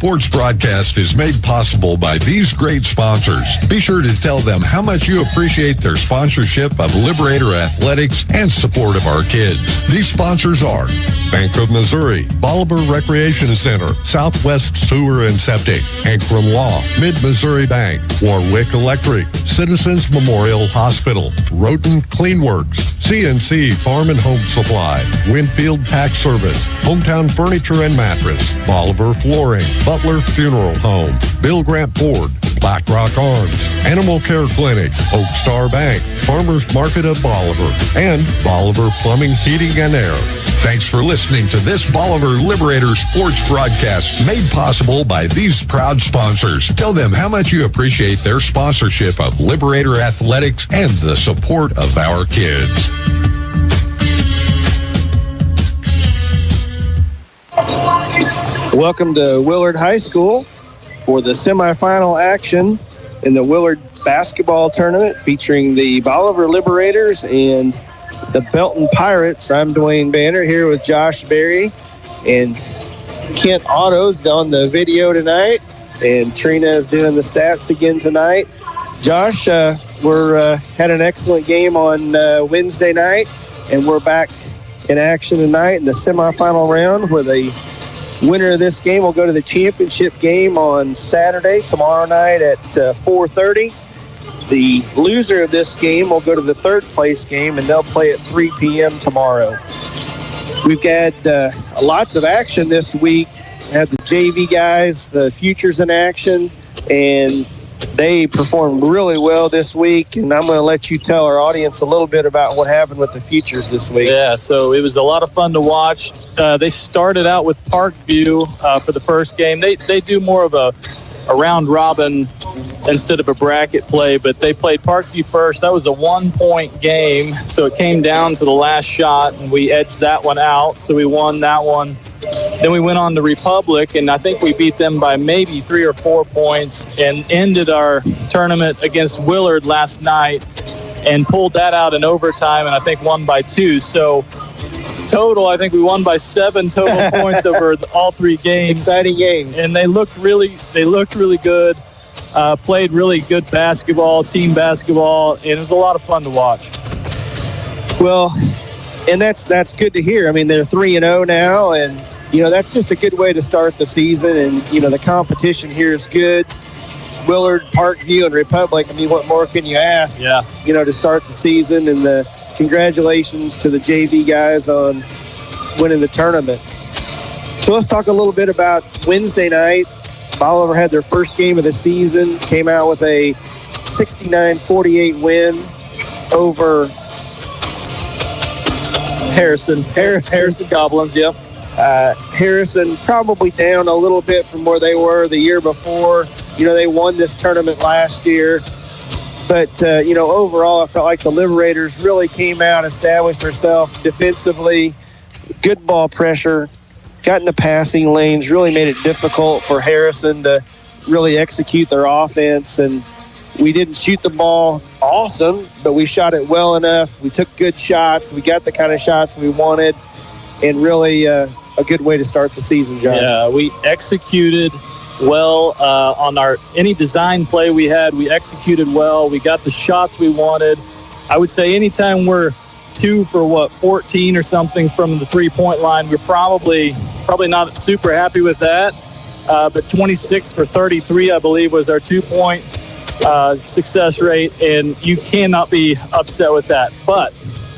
sports broadcast is made possible by these great sponsors. Be sure to tell them how much you appreciate their sponsorship of Liberator Athletics and support of our kids. These sponsors are Bank of Missouri, Bolivar Recreation Center, Southwest Sewer and Septic, Ankrum Law, Mid-Missouri Bank, Warwick Electric, Citizens Memorial Hospital, Roten Cleanworks, CNC Farm and Home Supply, Winfield Pack Service, Hometown Furniture and Mattress, Bolivar Flooring, Butler Funeral Home, Bill Grant Ford, Black Rock Arms, Animal Care Clinic, Oak Star Bank, Farmers Market of Bolivar, and Bolivar Plumbing, Heating and Air. Thanks for listening to this Bolivar Liberator sports broadcast made possible by these proud sponsors. Tell them how much you appreciate their sponsorship of Liberator Athletics and the support of our kids. Welcome to Willard High School for the semifinal action in the Willard Basketball Tournament featuring the Bolivar Liberators and the Belton Pirates. I'm Dwayne Banner here with Josh Berry and Kent Otto's on the video tonight, and Trina is doing the stats again tonight. Josh, we're had an excellent game on Wednesday night, and we're back in action tonight in the semifinal round where the winner of this game will go to the championship game on Saturday, tomorrow night at 4:30. The loser of this game will go to the third place game, and they'll play at 3 p.m. tomorrow. We've had lots of action this week. We had the JV guys, the Futures in action, and they performed really well this week, and I'm going to let you tell our audience a little bit about what happened with the Futures this week. Yeah, so it was a lot of fun to watch. They started out with Parkview for the first game. They do more of a round robin instead of a bracket play, but they played Parkview first. That was a 1-point game, so it came down to the last shot, and we edged that one out, so we won that one. Then we went on to Republic, and I think we beat them by maybe 3 or 4 points and ended our tournament against Willard last night and pulled that out in overtime, and I think won by 2. So total, I think we won by 7 total points over all 3 games. Exciting games. And they looked really good, played really good basketball, team basketball, and it was a lot of fun to watch. Well, and that's good to hear. I mean, they're 3-0 now, and that's just a good way to start the season. And the competition here is good. Willard, Parkview, and Republic. I mean, what more can you ask? Yeah. To start the season, and congratulations to the JV guys on winning the tournament. So let's talk a little bit about Wednesday night. Bolivar had their first game of the season, came out with a 69-48 win over Harrison Goblins, yep. Harrison probably down a little bit from where they were the year before. They won this tournament last year. But, overall, I felt like the Liberators really came out, established themselves defensively, good ball pressure, got in the passing lanes, really made it difficult for Harrison to really execute their offense. And we didn't shoot the ball awesome, but we shot it well enough. We took good shots. We got the kind of shots we wanted, and really a good way to start the season, Josh. Yeah, we executed well on any design play we had. We executed well. We got the shots we wanted. I would say anytime we're 2 for 14 or something from the 3-point line, we're probably not super happy with that. But 26 for 33, I believe, was our 2-point success rate, and you cannot be upset with that. But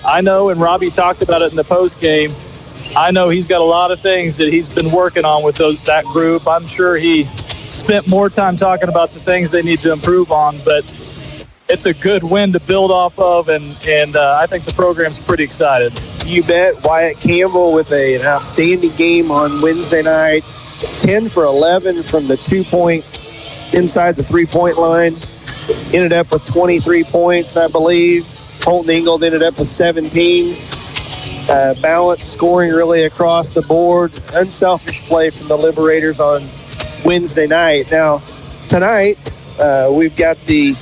I know, and Robbie talked about it in the post game, I know he's got a lot of things that he's been working on with that group. I'm sure he spent more time talking about the things they need to improve on, but it's a good win to build off of, and I think the program's pretty excited. You bet. Wyatt Campbell with an outstanding game on Wednesday night, 10 for 11 from the 2-point inside the 3-point line. Ended up with 23 points, I believe. Holton Ingold ended up with 17. Balanced scoring really across the board. Unselfish play from the Liberators on Wednesday night. Now, tonight, we've got the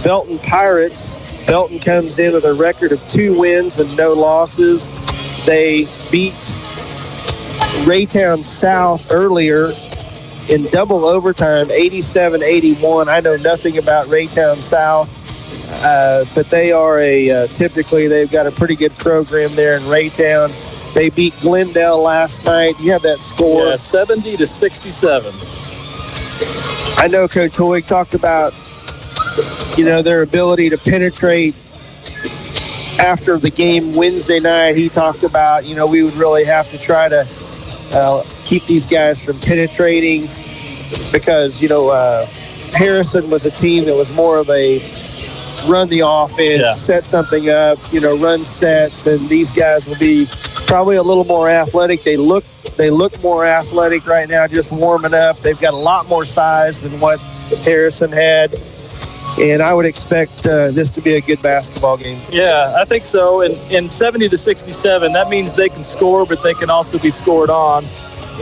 Belton Pirates. Belton comes in with a record of 2 wins and no losses. They beat Raytown South earlier in double overtime, 87-81. I know nothing about Raytown South, but they are typically they've got a pretty good program there in Raytown. They beat Glendale last night. You have that score? Yeah, 70-67. I know Coach Hoig talked about, their ability to penetrate after the game Wednesday night. He talked about, we would really have to try to keep these guys from penetrating because, Harrison was a team that was more of a run the offense, set something up, run sets, and these guys will be probably a little more athletic. They look more athletic right now, just warming up. They've got a lot more size than what Harrison had, and I would expect this to be a good basketball game. Yeah, I think so. And 70-67, that means they can score, but they can also be scored on.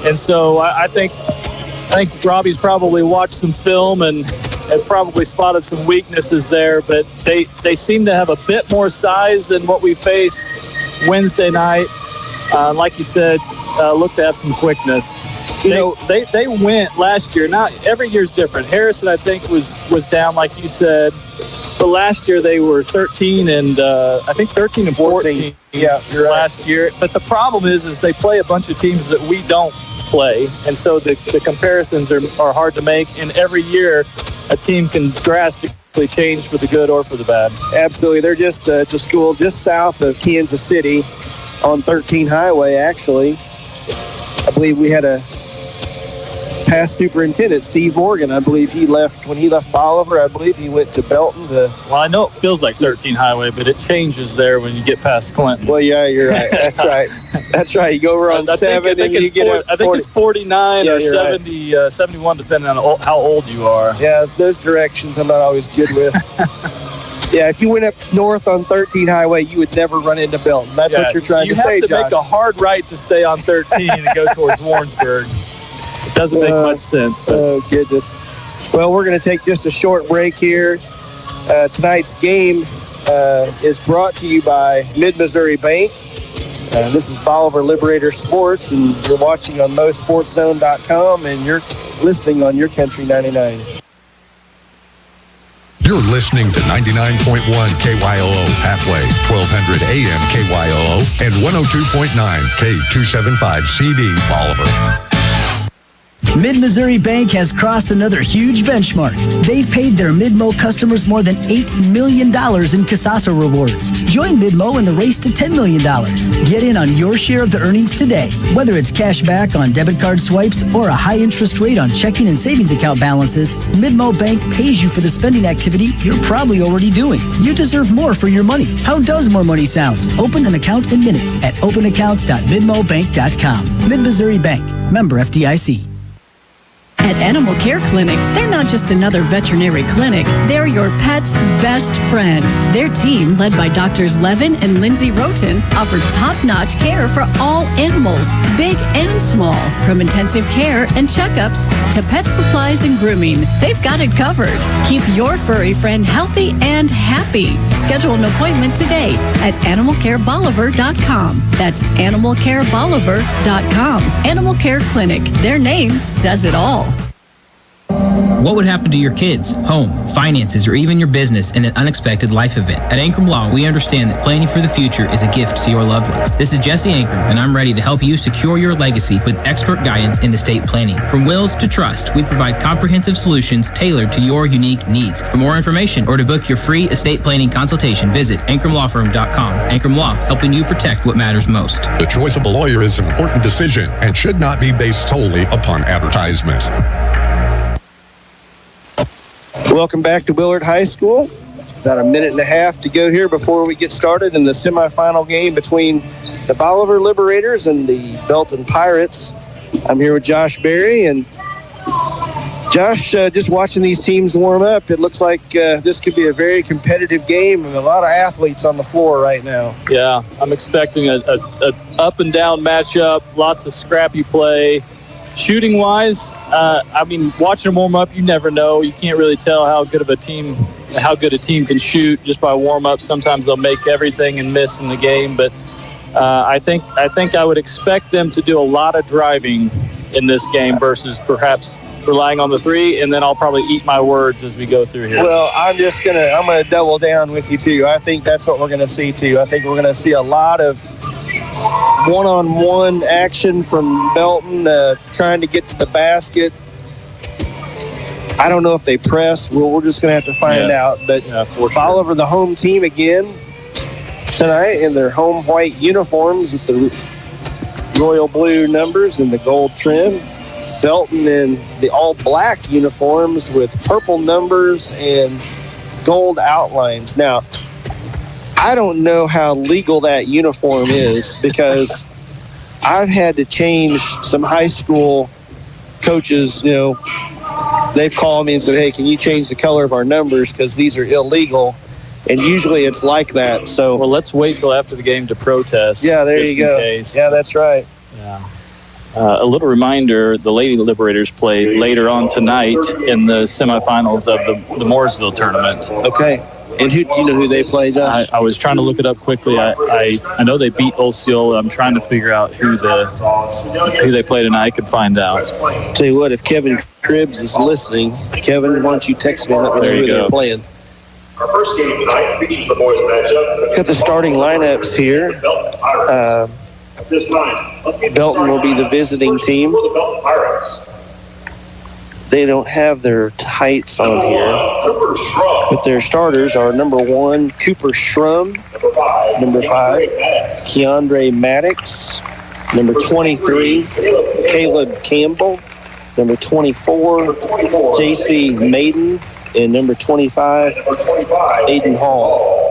And so I think Robbie's probably watched some film and have probably spotted some weaknesses there, but they seem to have a bit more size than what we faced Wednesday night. Like you said, look to have some quickness. They went last year. Now every year's different. Harrison, I think, was down, like you said, but last year they were 13 and 14. Yeah, you're right. Last year. But the problem is they play a bunch of teams that we don't play, and so the comparisons are hard to make. And every year, a team can drastically change for the good or for the bad. Absolutely. They're just it's a school just south of Kansas City on 13 Highway, actually. I believe we had a past superintendent, Steve Morgan. I believe when he left Bolivar, I believe he went to Belton. Well, I know it feels like 13 Highway, but it changes there when you get past Clinton. Well, yeah, you're right. That's right. That's right. You go over on 7 and you get I think it's 49 or 70, right. 71, depending on how old you are. Yeah, those directions I'm not always good with. Yeah, if you went up north on 13 Highway, you would never run into Belton. That's what you're trying to say, Josh. You have to make a hard right to stay on 13 and go towards Warrensburg. It doesn't make much sense. But. Oh, goodness. Well, we're going to take just a short break here. Tonight's game is brought to you by Mid-Missouri Bank. This is Bolivar Liberator Sports, and you're watching on MoSportsZone.com, and you're listening on YourCountry 99. You're listening to 99.1 KYOO halfway, 1200 AM KYOO, and 102.9 K275 CD Bolivar. Mid-Missouri Bank has crossed another huge benchmark. They've paid their Midmo customers more than $8 million in Casasa rewards. Join Midmo in the race to $10 million. Get in on your share of the earnings today. Whether it's cash back on debit card swipes or a high interest rate on checking and savings account balances, Midmo Bank pays you for the spending activity you're probably already doing. You deserve more for your money. How does more money sound? Open an account in minutes at openaccounts.midmobank.com. Mid-Missouri Bank. Member FDIC. At Animal Care Clinic, they're not just another veterinary clinic. They're your pet's best friend. Their team, led by Drs. Levin and Lindsay Roten, offer top-notch care for all animals, big and small. From intensive care and checkups to pet supplies and grooming, they've got it covered. Keep your furry friend healthy and happy. Schedule an appointment today at animalcarebolivar.com. That's animalcarebolivar.com. Animal Care Clinic. Their name says it all. What would happen to your kids, home, finances, or even your business in an unexpected life event? At Ankrum Law, we understand that planning for the future is a gift to your loved ones. This is Jesse Ankrum, and I'm ready to help you secure your legacy with expert guidance in estate planning. From wills to trust, we provide comprehensive solutions tailored to your unique needs. For more information or to book your free estate planning consultation, visit AnkramLawFirm.com. Ankrum Law, helping you protect what matters most. The choice of a lawyer is an important decision and should not be based solely upon advertisement. Welcome back to Willard High School. About a minute and a half to go here before we get started in the semifinal game between the Bolivar Liberators and the Belton Pirates. I'm here with Josh Berry, and Josh, just watching these teams warm up, it looks like this could be a very competitive game and a lot of athletes on the floor right now. Yeah, I'm expecting a up and down matchup, lots of scrappy play. Shooting-wise, watching them warm up, you never know. You can't really tell how good a team can shoot just by warm-up. Sometimes they'll make everything and miss in the game, but I think I would expect them to do a lot of driving in this game versus perhaps relying on the three, and then I'll probably eat my words as we go through here. Well, I'm gonna double down with you too. I think that's what we're gonna see too. I think we're gonna see a lot of one-on-one action from Belton, trying to get to the basket. I don't know if they press. We're just gonna have to find out. But Bolivar, the home team again tonight in their home white uniforms with the royal blue numbers and the gold trim. Belton in the all-black uniforms with purple numbers and gold outlines. Now, I don't know how legal that uniform is because I've had to change some high school coaches. You know, they've called me and said, hey, can you change the color of our numbers because these are illegal? And usually it's like that. So, well, let's wait till after the game to protest. Yeah, there you go. Yeah, that's right. Yeah. A little reminder, the Lady Liberators play later on tonight in the semifinals of the Mooresville tournament. Okay. And you know who they play, Josh? I was trying to look it up quickly. I know they beat Osceola. I'm trying to figure out who they play tonight. I could find out. Tell you what, if Kevin Cribbs is listening, Kevin, why don't you text me and let me know who they're playing. Our first game tonight features the boys matchup. Got the starting lineups here. This time, Belton will be the visiting team. The Belton Pirates. They don't have their heights on here. Cooper Shrum. But their starters are number 1, Cooper Shrum. Number 5, Keandre Maddox. Number 23, Caleb Campbell. Number 24, J.C. Maiden. And number 25, Aiden Hall.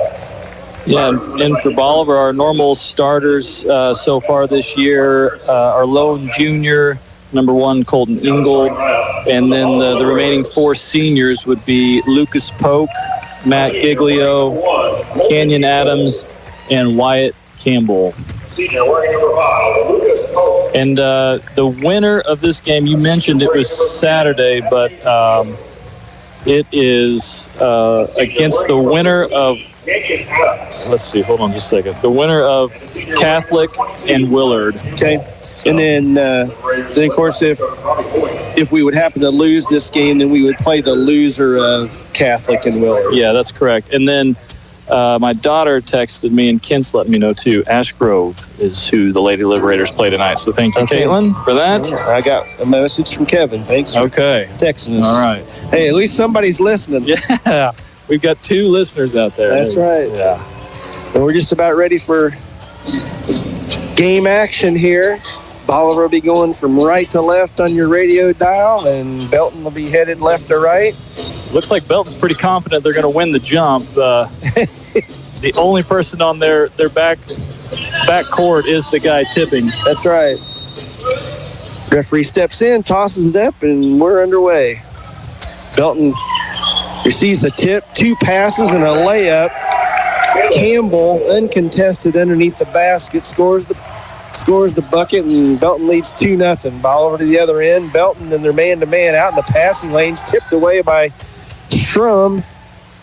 Yeah, and for Bolivar, our normal starters so far this year are Lone Jr., number 1, Colton Ingold, and then the remaining 4 seniors would be Lucas Polk, Matt Giglio, Canyon Adams, and Wyatt Campbell. Senior wearing number 5, Lucas Polk. And the winner of this game, you mentioned it was Saturday, but it is against the winner of, let's see, hold on just a second. The winner of Catholic and Willard. Okay. So. And then of course, if we would happen to lose this game, then we would play the loser of Catholic and Willard. Yeah, that's correct. And then my daughter texted me, and Kent's let me know too. Ash Grove is who the Lady Liberators play tonight. So thank you, Caitlin, for that. I got a message from Kevin. Thanks for texting us. All right. Hey, at least somebody's listening. Yeah, we've got 2 listeners out there. That's right. Yeah. And we're just about ready for game action here. Bolivar will be going from right to left on your radio dial, and Belton will be headed left to right. Looks like Belton's pretty confident they're going to win the jump. The only person on their back court is the guy tipping. That's right. Referee steps in, tosses it up, and we're underway. Belton receives a tip, 2 passes, and a layup. Campbell, uncontested underneath the basket, scores the bucket, and Belton leads 2-0. Ball over to the other end. Belton and their man-to-man out in the passing lanes, tipped away by Shrum.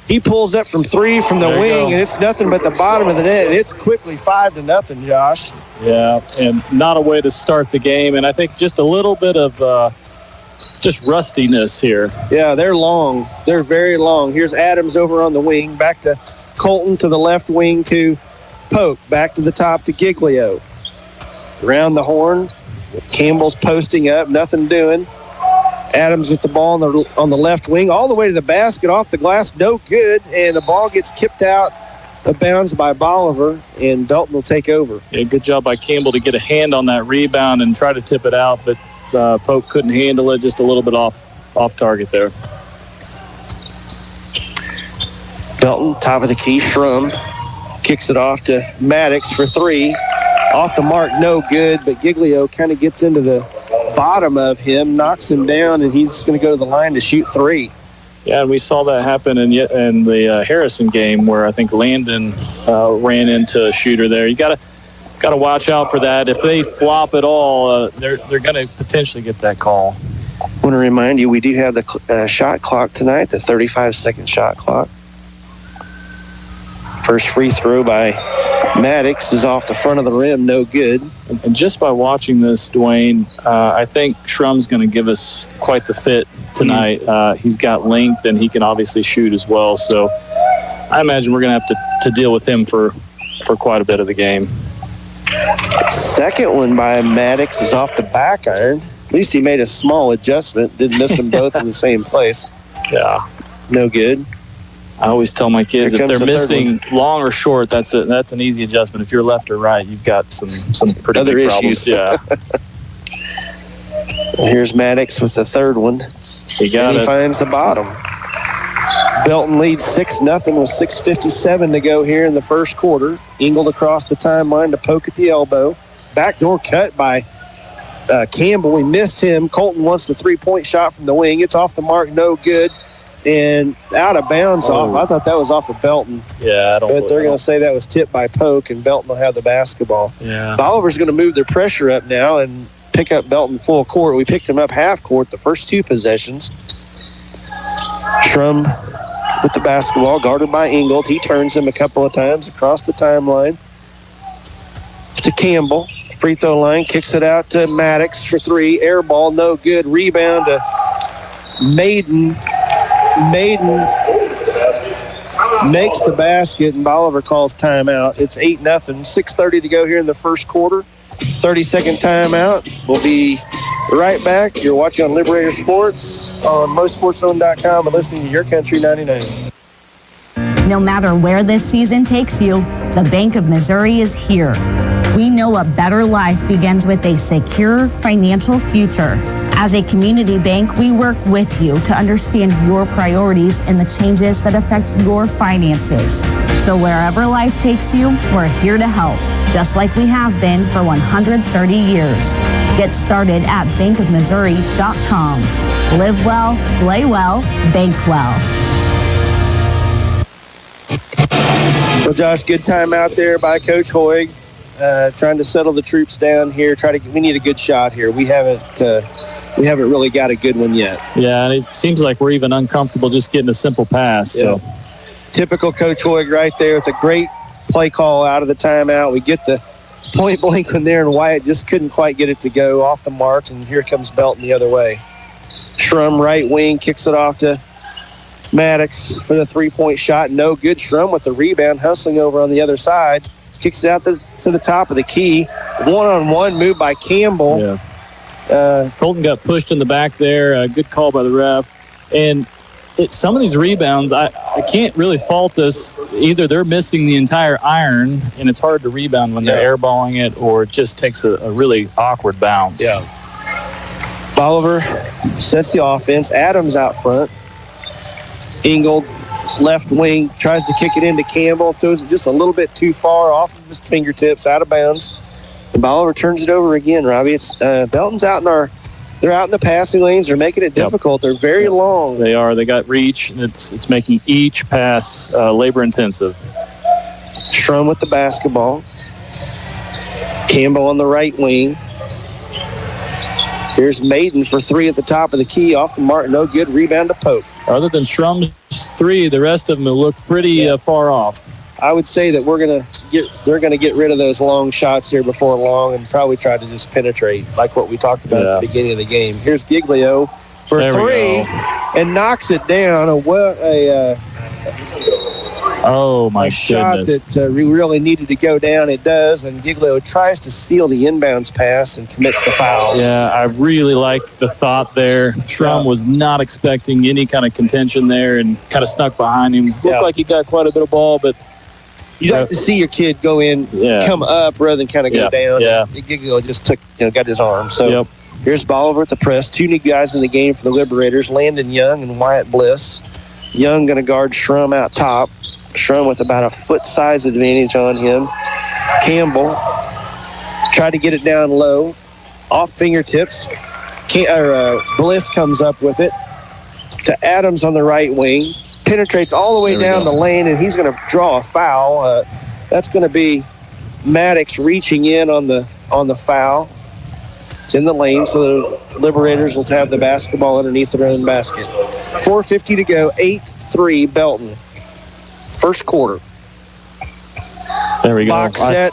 He pulls up from 3 from the wing, and it's nothing but the bottom of the net. It's quickly 5-0, Josh. Yeah, and not a way to start the game, and I think just a little bit of just rustiness here. Yeah, they're long. They're very long. Here's Adams over on the wing, back to Colton to the left wing to Pope, back to the top to Giglio. Around the horn, Campbell's posting up, nothing doing. Adams with the ball on the left wing, all the way to the basket, off the glass, no good, and the ball gets kicked out of bounds by Bolivar, and Belton will take over. Yeah, good job by Campbell to get a hand on that rebound and try to tip it out, but Pope couldn't handle it, just a little bit off target there. Belton, top of the key, Shrum kicks it off to Maddox for 3. Off the mark, no good, but Giglio kind of gets into the bottom of him, knocks him down, and he's going to go to the line to shoot 3. Yeah, and we saw that happen in the Harrison game where I think Landon ran into a shooter there. You got to watch out for that. If they flop at all, they're going to potentially get that call. I want to remind you, we do have the shot clock tonight, the 35-second shot clock. First free throw by Maddox is off the front of the rim, no good. And just by watching this, Dwayne, I think Shrum's going to give us quite the fit tonight. He's got length, and he can obviously shoot as well. So I imagine we're going to have to deal with him for quite a bit of the game. Second one by Maddox is off the back iron. At least he made a small adjustment. Didn't miss them both in the same place. Yeah. No good. I always tell my kids if they're missing long or short, that's an easy adjustment. If you're left or right, you've got some pretty other big issues. problems. Yeah. Here's Maddox with the third one. He finds the bottom. Belton leads 6-0 with 6:57 to go here in the first quarter. Ingold across the timeline to poke at the elbow. Backdoor cut by Campbell. We missed him. Colton wants the three-point shot from the wing. It's off the mark, no good. And out of bounds off. I thought that was off of Belton. Yeah, but they're going to say that was tipped by Poke, and Belton will have the basketball. Yeah. Bolivar's going to move their pressure up now and pick up Belton full court. We picked him up half court the first two possessions. Shrum with the basketball, guarded by Ingold. He turns him a couple of times across the timeline to Campbell. Free throw line, kicks it out to Maddox for three. Air ball, no good. Rebound to Maiden. Maiden makes the basket, and Bolivar calls timeout. It's 8-0, 6:30 to go here in the first quarter. 30-second timeout. We'll be right back. You're watching on Liberator Sports on MoSportsZone.com and listening to Your Country 99. No matter where this season takes you, the Bank of Missouri is here. We know a better life begins with a secure financial future. As a community bank, we work with you to understand your priorities and the changes that affect your finances. So wherever life takes you, we're here to help, just like we have been for 130 years. Get started at bankofmissouri.com. Live well, play well, bank well. Well, Josh, good time out there by Coach Hoig, trying to settle the troops down here. We need a good shot here. We haven't really got a good one yet. Yeah, and it seems like we're even uncomfortable just getting a simple pass. Yeah. So, typical Coach Hoig right there with a great play call out of the timeout. We get the point blank one there, and Wyatt just couldn't quite get it to go off the mark, and here comes Belton the other way. Shrum, right wing, kicks it off to Maddox for the three-point shot. No good. Shrum with the rebound, hustling over on the other side. Kicks it out to the top of the key. One-on-one move by Campbell. Yeah. Colton got pushed in the back there. Good call by the ref. And some of these rebounds, I can't really fault us. Either they're missing the entire iron, and it's hard to rebound when they're airballing it, or it just takes a really awkward bounce. Yeah. Bolivar sets the offense. Adams out front. Ingold, left wing, tries to kick it into Campbell. Throws it just a little bit too far off of his fingertips, out of bounds. And Bolivar turns it over again, Robbie. It's Belton's they're out in the passing lanes. They're making it difficult. They're very long. They are. They got reach, and it's making each pass labor-intensive. Shrum with the basketball. Campbell on the right wing. Here's Maiden for three at the top of the key. Off the mark, no good. Rebound to Pope. Other than Shrum's three, the rest of them will look pretty far off. I would say that they're gonna get rid of those long shots here before long and probably try to just penetrate, like what we talked about at the beginning of the game. Here's Giglio for three and knocks it down. Oh my shot that we really needed to go down. It does, and Giglio tries to steal the inbounds pass and commits the foul. Yeah, I really liked the thought there. Shrum was not expecting any kind of contention there and kind of snuck behind him. Looked like he got quite a bit of ball, but you'd like to see your kid go in, come up rather than kind of go down. Yeah, Giglio just got his arm. So here's Bolivar at the press. Two new guys in the game for the Liberators, Landon Young and Wyatt Bliss. Young going to guard Shrum out top. Shrum with about a foot size advantage on him. Campbell tried to get it down low, off fingertips. Bliss comes up with it to Adams on the right wing. Penetrates all the way down the lane, and he's going to draw a foul. That's going to be Maddox reaching in on the foul. It's in the lane, so the Liberators will have the basketball underneath their own basket. 4:50 to go, 8-3 Belton. First quarter. There we go. Box set.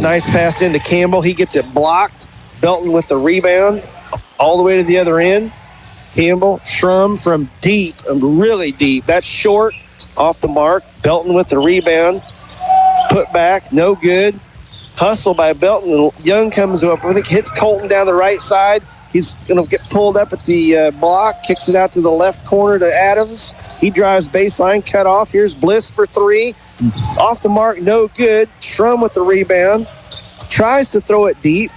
Nice pass into Campbell. He gets it blocked. Belton with the rebound all the way to the other end. Campbell, Schrum from deep, really deep. That's short, off the mark. Belton with the rebound. Put back, no good. Hustle by Belton. Young comes up with it, hits Colton down the right side. He's going to get pulled up at the block, kicks it out to the left corner to Adams. He drives baseline, cut off. Here's Bliss for three. Off the mark, no good. Schrum with the rebound. Tries to throw it deep.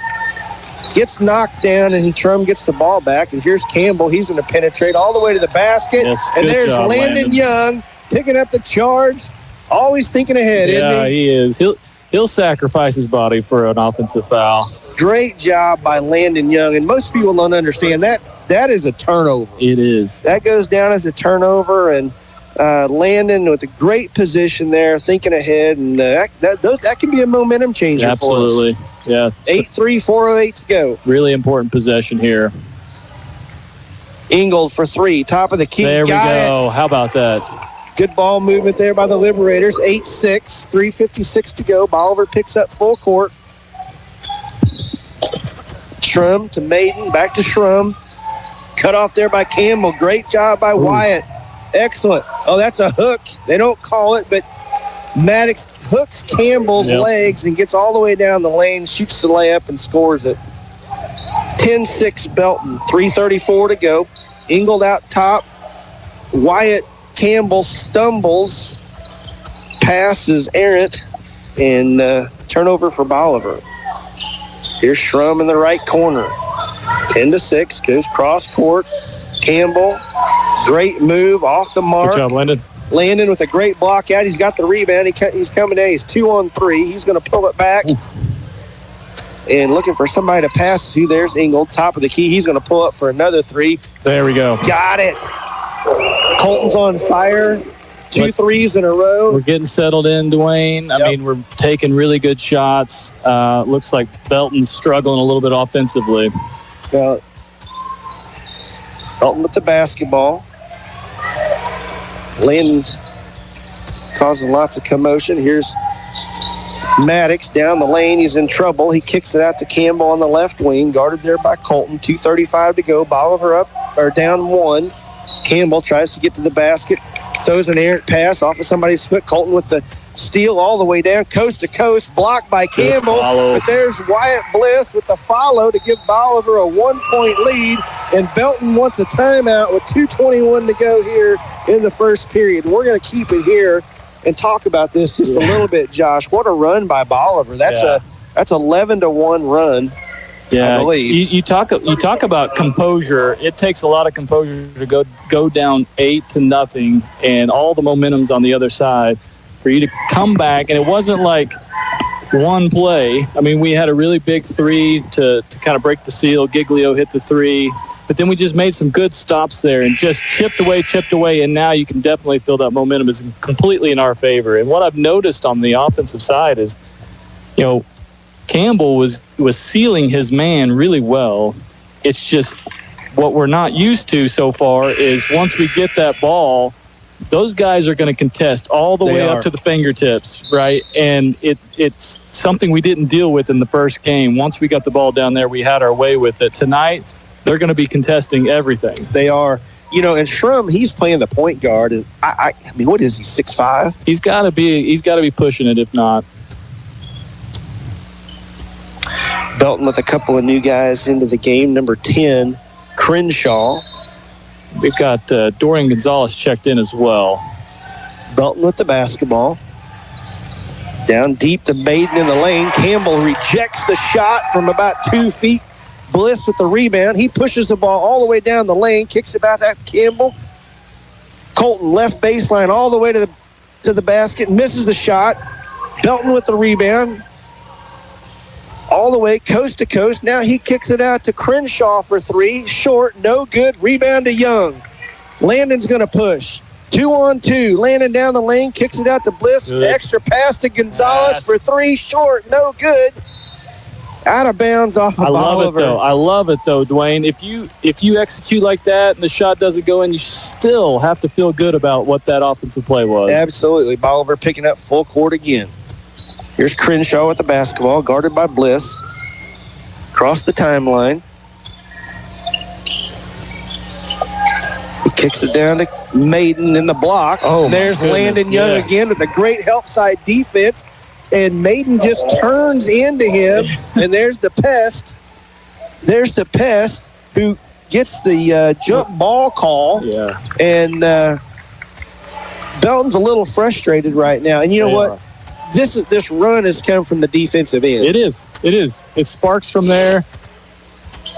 Gets knocked down, and Schrum gets the ball back. And here's Campbell. He's going to penetrate all the way to the basket. Yes, and there's job, Landon Young picking up the charge. Always thinking ahead, isn't he is. He'll sacrifice his body for an offensive foul. Great job by Landon Young. And most people don't understand that. That is a turnover. It is. That goes down as a turnover, and Landon with a great position there, thinking ahead, and that can be a momentum changer Absolutely. for us. Yeah. 8-3, 4:08 to go. Really important possession here. Ingold for three, top of the key. There we Got go. it. How about that? Good ball movement there by the Liberators. 8-6, 3:56 to go. Bolivar picks up full court. Schrum to Maiden, back to Schrum. Cut off there by Campbell. Great job by Wyatt. Excellent. Oh, that's a hook. They don't call it, but Maddox hooks Campbell's legs and gets all the way down the lane, shoots the layup, and scores it. 10-6 Belton. 3:34 to go. Ingold out top. Wyatt Campbell stumbles. Pass is errant, and turnover for Bolivar. Here's Schrum in the right corner. 10-6, goes cross court. Campbell, great move off the mark. Good job, Landon. Landon with a great block out. He's got the rebound. He's coming in. He's 2-on-3. He's going to pull it back. And looking for somebody to pass to. There's Ingold, top of the key. He's going to pull up for another three. There we go. Got it. Colton's on fire. 2 threes in a row. We're getting settled in, Dwayne. I mean, we're taking really good shots. Looks like Belton's struggling a little bit offensively. Belton with the basketball. Landon's causing lots of commotion. Here's Maddox down the lane. He's in trouble. He kicks it out to Campbell on the left wing, guarded there by Colton. 2:35 to go. Bolivar up or down one. Campbell tries to get to the basket, throws an errant pass off of somebody's foot. Colton with the steal all the way down, coast to coast, blocked by Campbell. But there's Wyatt Bliss with the follow to give Bolivar a 1-point lead. And Belton wants a timeout with 2:21 to go here in the first period. We're going to keep it here and talk about this just a little bit, Josh. What a run by Bolivar. That's 11-1 run. Yeah, you talk about composure. It takes a lot of composure to go down 8-0, and all the momentum's on the other side for you to come back. And it wasn't like one play. I mean, we had a really big three to kind of break the seal. Giglio hit the three, but then we just made some good stops there and just chipped away. And now you can definitely feel that momentum is completely in our favor. And what I've noticed on the offensive side is, Campbell was sealing his man really well. It's just what we're not used to so far is once we get that ball, those guys are going to contest all the way up to the fingertips, right? And it's something we didn't deal with in the first game. Once we got the ball down there, we had our way with it. Tonight, they're going to be contesting everything. They are. And Schrum, he's playing the point guard. And I mean, what is he, 6'5"? He's got to be pushing it, if not. Belton with a couple of new guys into the game. Number 10, Crenshaw. We've got Dorian Gonzalez checked in as well. Belton with the basketball. Down deep to Maiden in the lane. Campbell rejects the shot from about 2 feet. Bliss with the rebound. He pushes the ball all the way down the lane. Kicks it back at Campbell. Colton left baseline all the way to the basket. Misses the shot. Belton with the rebound. All the way coast to coast. Now he kicks it out to Crenshaw for three. Short, no good. Rebound to Young. Landon's going to push. 2-on-2. Landon down the lane, kicks it out to Bliss. Good. Extra pass to Gonzalez for three. Short, no good. Out of bounds off of Bolivar. I love it though, Dwayne. If you execute like that and the shot doesn't go in, you still have to feel good about what that offensive play was. Absolutely. Bolivar picking up full court again. Here's Crenshaw with the basketball, guarded by Bliss. Across the timeline. He kicks it down to Maiden in the block. Oh, there's my goodness, Landon Young again with a great help side defense. And Maiden just turns into him. And there's the pest. There's the pest who gets the jump ball call. Yeah. And Belton's a little frustrated right now. And you know what? This run has come from the defensive end. It is. It sparks from there.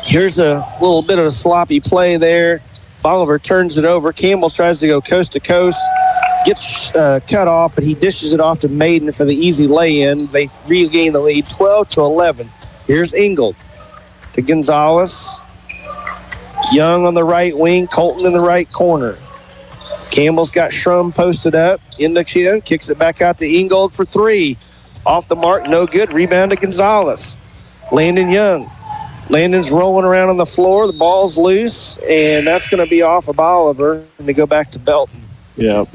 Here's a little bit of a sloppy play there. Bolivar turns it over. Campbell tries to go coast to coast. Gets cut off, but he dishes it off to Maiden for the easy lay-in. They regain the lead, 12-11. Here's Ingold to Gonzalez. Young on the right wing. Colton in the right corner. Campbell's got Shrum posted up. In the chin. Kicks it back out to Ingold for three. Off the mark. No good. Rebound to Gonzalez. Landon Young. Landon's rolling around on the floor. The ball's loose, and that's going to be off of Bolivar, and they go back to Belton. Yeah.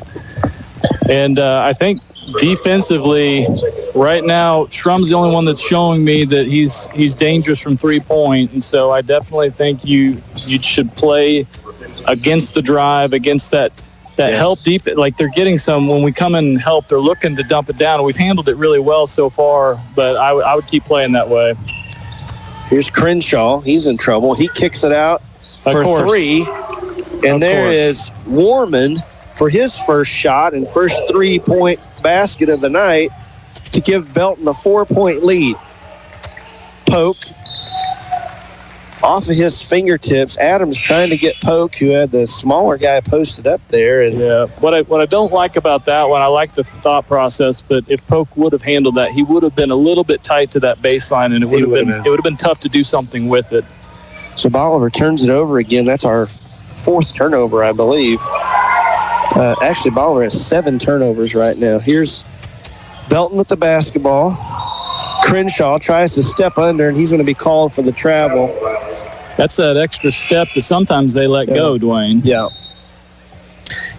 And I think defensively, right now, Shrum's the only one that's showing me that he's dangerous from three-point, and so I definitely think you should play against the drive, against that help defense. Like they're getting some, when we come in and help, they're looking to dump it down. We've handled it really well so far, but I would keep playing that way. Here's Crenshaw. He's in trouble. He kicks it out for three. And there is Warman for his first shot and first 3-point basket of the night to give Belton a 4-point lead. Poke off of his fingertips. Adams trying to get Poke, who had the smaller guy posted up there. And yeah, what I don't like about that one, I like the thought process, but if Poke would have handled that, he would have been a little bit tight to that baseline, and it would have been tough to do something with it. So Bolivar turns it over again. That's our fourth turnover, I believe. Actually, Bolivar has 7 turnovers right now. Here's Belton with the basketball. Crenshaw tries to step under, and he's going to be called for the travel. That's that extra step that sometimes they let go, Dwayne. Yeah.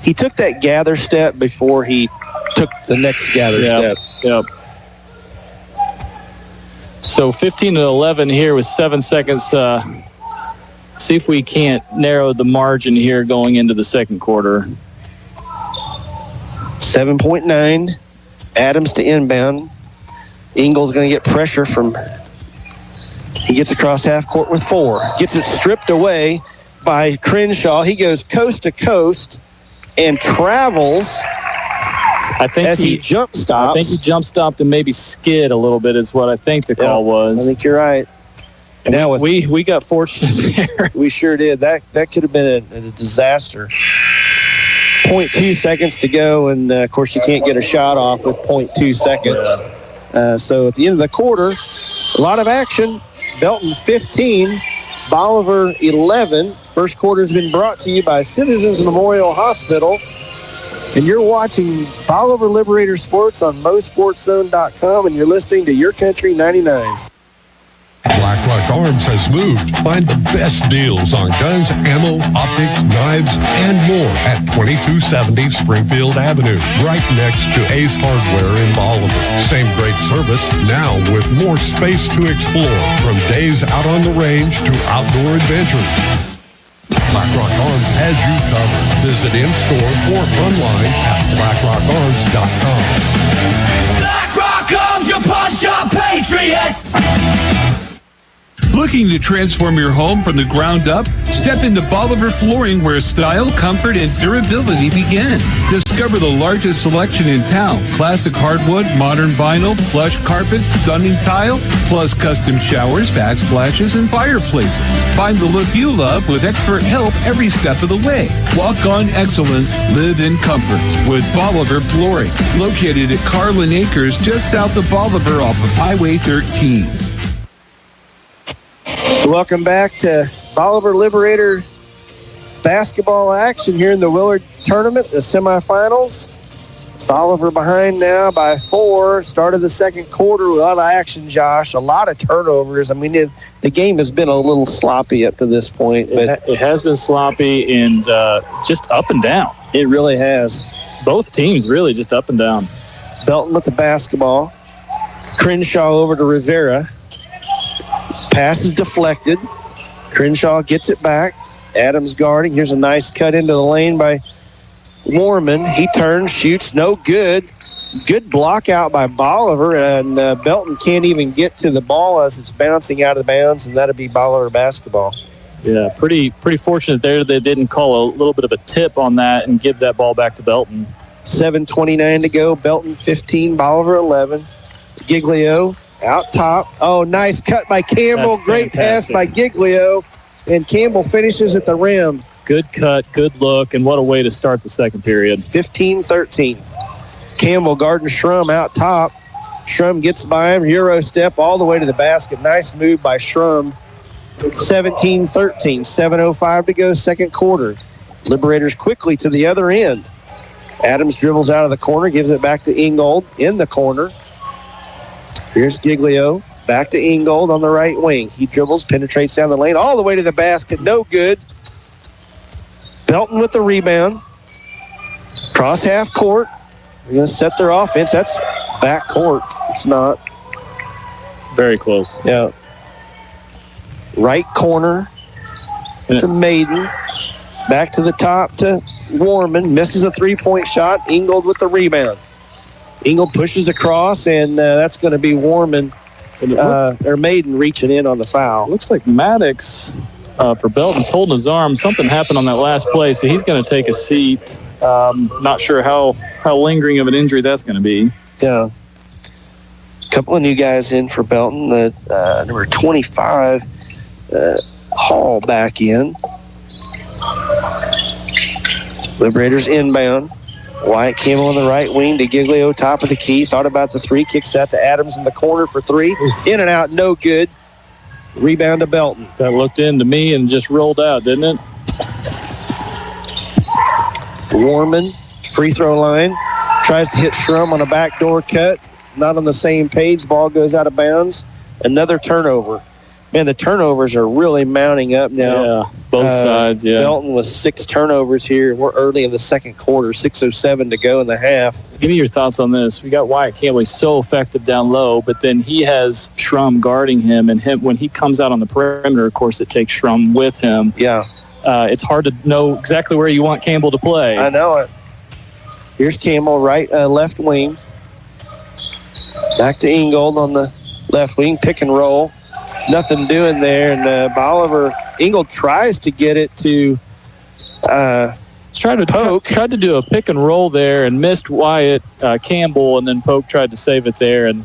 He took that gather step before he took the next gather step. Yep. So 15-11 here with 7 seconds. See if we can't narrow the margin here going into the second quarter. 7.9. Adams to inbound. Ingles going to get pressure from... He gets across half court with 4. Gets it stripped away by Crenshaw. He goes coast to coast and travels as he jump stops. I think he jump stopped and maybe skid a little bit is what I think the call was. I think you're right. And now we got fortunate there. We sure did. That could have been a disaster. 0.2 seconds to go, and, of course, you can't get a shot off with 0.2 seconds. So at the end of the quarter, a lot of action. Belton 15, Bolivar 11. First quarter has been brought to you by Citizens Memorial Hospital. And you're watching Bolivar Liberator Sports on MoSportsZone.com, and you're listening to Your Country 99. Blackrock Arms has moved. Find the best deals on guns, ammo, optics, knives, and more at 2270 Springfield Avenue, right next to Ace Hardware in Bolivar. Same great service, now with more space to explore, from days out on the range to outdoor adventures. Blackrock Arms has you covered. Visit in-store or online at blackrockarms.com. Blackrock Arms, your pawn shop patriots! Looking to transform your home from the ground up? Step into Bolivar Flooring, where style, comfort, and durability begin. Discover the largest selection in town. Classic hardwood, modern vinyl, plush carpets, stunning tile, plus custom showers, backsplashes, and fireplaces. Find the look you love with expert help every step of the way. Walk on excellence, live in comfort with Bolivar Flooring. Located at Carlin Acres, just south of Bolivar off of Highway 13. Welcome back to Bolivar Liberator basketball action here in the Willard tournament, the semifinals. Bolivar behind now by 4. Started the second quarter with a lot of action, Josh. A lot of turnovers. I mean, the game has been a little sloppy up to this point. But it has been sloppy and just up and down. It really has. Both teams really just up and down. Belton with the basketball. Crenshaw over to Rivera. Pass is deflected. Crenshaw gets it back. Adams guarding. Here's a nice cut into the lane by Warman. He turns, shoots, no good. Good block out by Bolivar, and Belton can't even get to the ball as it's bouncing out of bounds, and that'll be Bolivar basketball. Yeah, pretty fortunate there they didn't call a little bit of a tip on that and give that ball back to Belton. 7:29 to go. Belton 15, Bolivar 11. Giglio out top. Oh, nice cut by Campbell. That's Great pass fantastic. by Giglio, and Campbell finishes at the rim. Good cut, good look, and what a way to start the second period. 15-13. Campbell guarding Schrum out top. Schrum gets by him. Euro step all the way to the basket. Nice move by Schrum. 17-13. 7:05 to go, second quarter. Liberators quickly to the other end. Adams dribbles out of the corner, gives it back to Ingold in the corner. Here's Giglio. Back to Ingold on the right wing. He dribbles, penetrates down the lane, all the way to the basket. No good. Belton with the rebound. Cross half court. They're going to set their offense. That's back court. It's not. Very close. Yeah. Right corner to Maiden. Back to the top to Warman. Misses a three-point shot. Ingold with the rebound. Ingold pushes across, and that's going to be Warman or Maiden reaching in on the foul. Looks like Maddox for Belton's holding his arm. Something happened on that last play, so he's going to take a seat. Not sure how lingering of an injury that's going to be. Yeah. A couple of new guys in for Belton. Number 25, Hall back in. Liberators inbound. Wyatt Campbell on the right wing to Giglio, top of the key. Thought about the three. Kicks that to Adams in the corner for three. Oof. In and out, no good. Rebound to Belton. That looked into me and just rolled out, didn't it? Warman, free throw line. Tries to hit Schrum on a backdoor cut. Not on the same page. Ball goes out of bounds. Another turnover. Man, the turnovers are really mounting up now. Yeah, both sides, yeah. Belton with 6 turnovers here. We're early in the second quarter, 6:07 to go in the half. Give me your thoughts on this. We got Wyatt Campbell. He's so effective down low, but then he has Schrum guarding him, and when he comes out on the perimeter, of course, it takes Schrum with him. Yeah. It's hard to know exactly where you want Campbell to play. I know it. Here's Campbell, left wing. Back to Ingold on the left wing. Pick and roll. Nothing doing there. And Bolivar, Ingold tries to get it to Poke. Tried to do a pick and roll there and missed Wyatt Campbell, and then Poke tried to save it there. And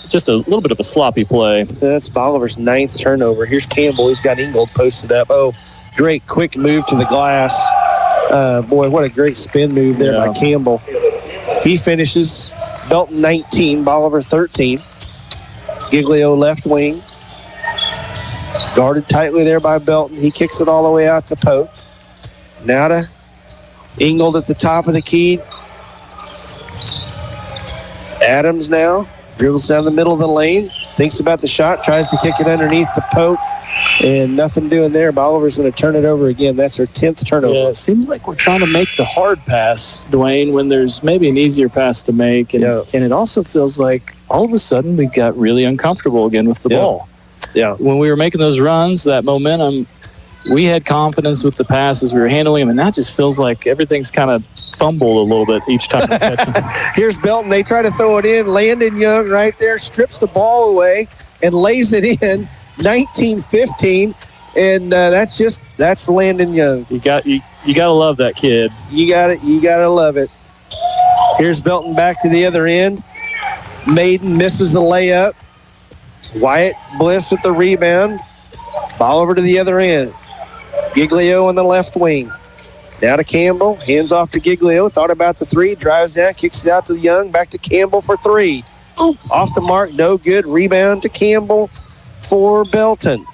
just a little bit of a sloppy play. That's Bolivar's 9th turnover. Here's Campbell. He's got Ingold posted up. Oh, great quick move to the glass. Boy, what a great spin move there by Campbell. He finishes. Belton 19, Bolivar 13. Giglio left wing. Guarded tightly there by Belton. He kicks it all the way out to Pope. Now to Ingold at the top of the key. Adams now dribbles down the middle of the lane. Thinks about the shot. Tries to kick it underneath the Pope. And nothing doing there. Bolivar's going to turn it over again. That's her 10th turnover. Yeah, it seems like we're trying to make the hard pass, Dwayne, when there's maybe an easier pass to make. And, and it also feels like all of a sudden we got really uncomfortable again with the ball. Yeah. When we were making those runs, that momentum, we had confidence with the passes. We were handling them, and that just feels like everything's kind of fumbled a little bit each time. Here's Belton. They try to throw it in. Landon Young right there strips the ball away and lays it in. 19-15, and that's Landon Young. You gotta love that kid. You gotta love it. Here's Belton back to the other end. Maiden misses the layup. Wyatt Bliss with the rebound. Ball over to the other end. Giglio on the left wing. Now to Campbell. Hands off to Giglio. Thought about the three. Drives down. Kicks it out to Young. Back to Campbell for three. Off the mark. No good. Rebound to Campbell for Belton.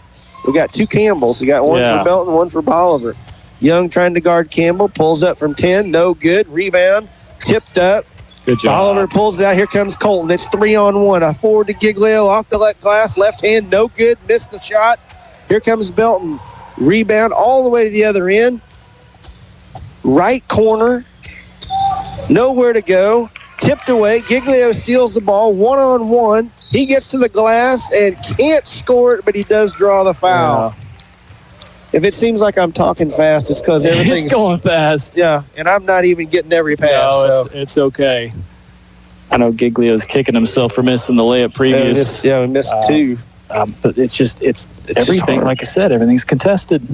We got 2 Campbells. We got one for Belton, one for Bolivar. Young trying to guard Campbell. Pulls up from 10. No good. Rebound. Tipped up. Good job. Bolivar pulls it out. Here comes Colton. It's 3-on-1. A forward to Giglio. Off the glass. Left hand. No good. Missed the shot. Here comes Belton. Rebound all the way to the other end. Right corner. Nowhere to go. tipped away. Giglio steals the ball, one-on-one. He gets to the glass and can't score it, but he does draw the foul. Yeah. If it seems like I'm talking fast, it's because everything's It's going fast. Yeah, and I'm not even getting every pass. No, so. it's okay. I know Giglio's kicking himself for missing the layup previous. We missed two. But it's everything. Like I said, everything's contested,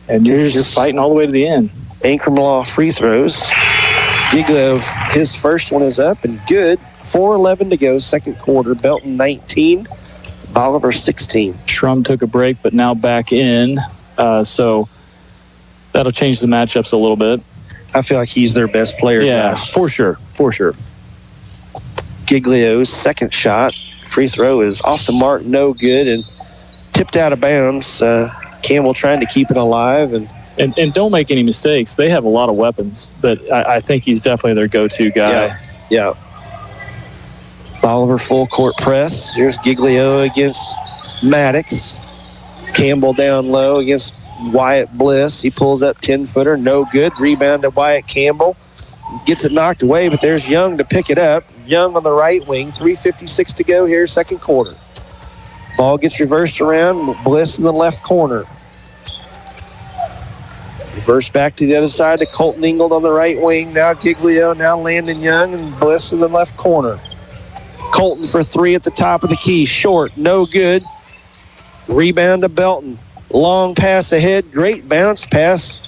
and you're fighting all the way to the end. Ankrum Law free throws. Giglio, his first one is up and good. 4:11 to go, second quarter. Belton 19, Bolivar 16. Shrum took a break, but now back in. So that'll change the matchups a little bit. I feel like he's their best player. Yeah, Josh. for sure. Giglio's second shot, free throw, is off the mark, no good, and tipped out of bounds. Campbell trying to keep it alive. And don't make any mistakes. They have a lot of weapons, but I think he's definitely their go-to guy. Yeah. Bolivar full court press. Here's Giglio against Maddox. Campbell down low against Wyatt Bliss. He pulls up 10-footer, no good. Rebound to Wyatt Campbell. Gets it knocked away, but there's Young to pick it up. Young on the right wing, 3:56 to go here, second quarter. Ball gets reversed around, Bliss in the left corner. Reverse back to the other side to Colton Ingold on the right wing. Now Giglio, now Landon Young, and Bliss in the left corner. Colton for three at the top of the key. Short, no good. Rebound to Belton. Long pass ahead, great bounce pass,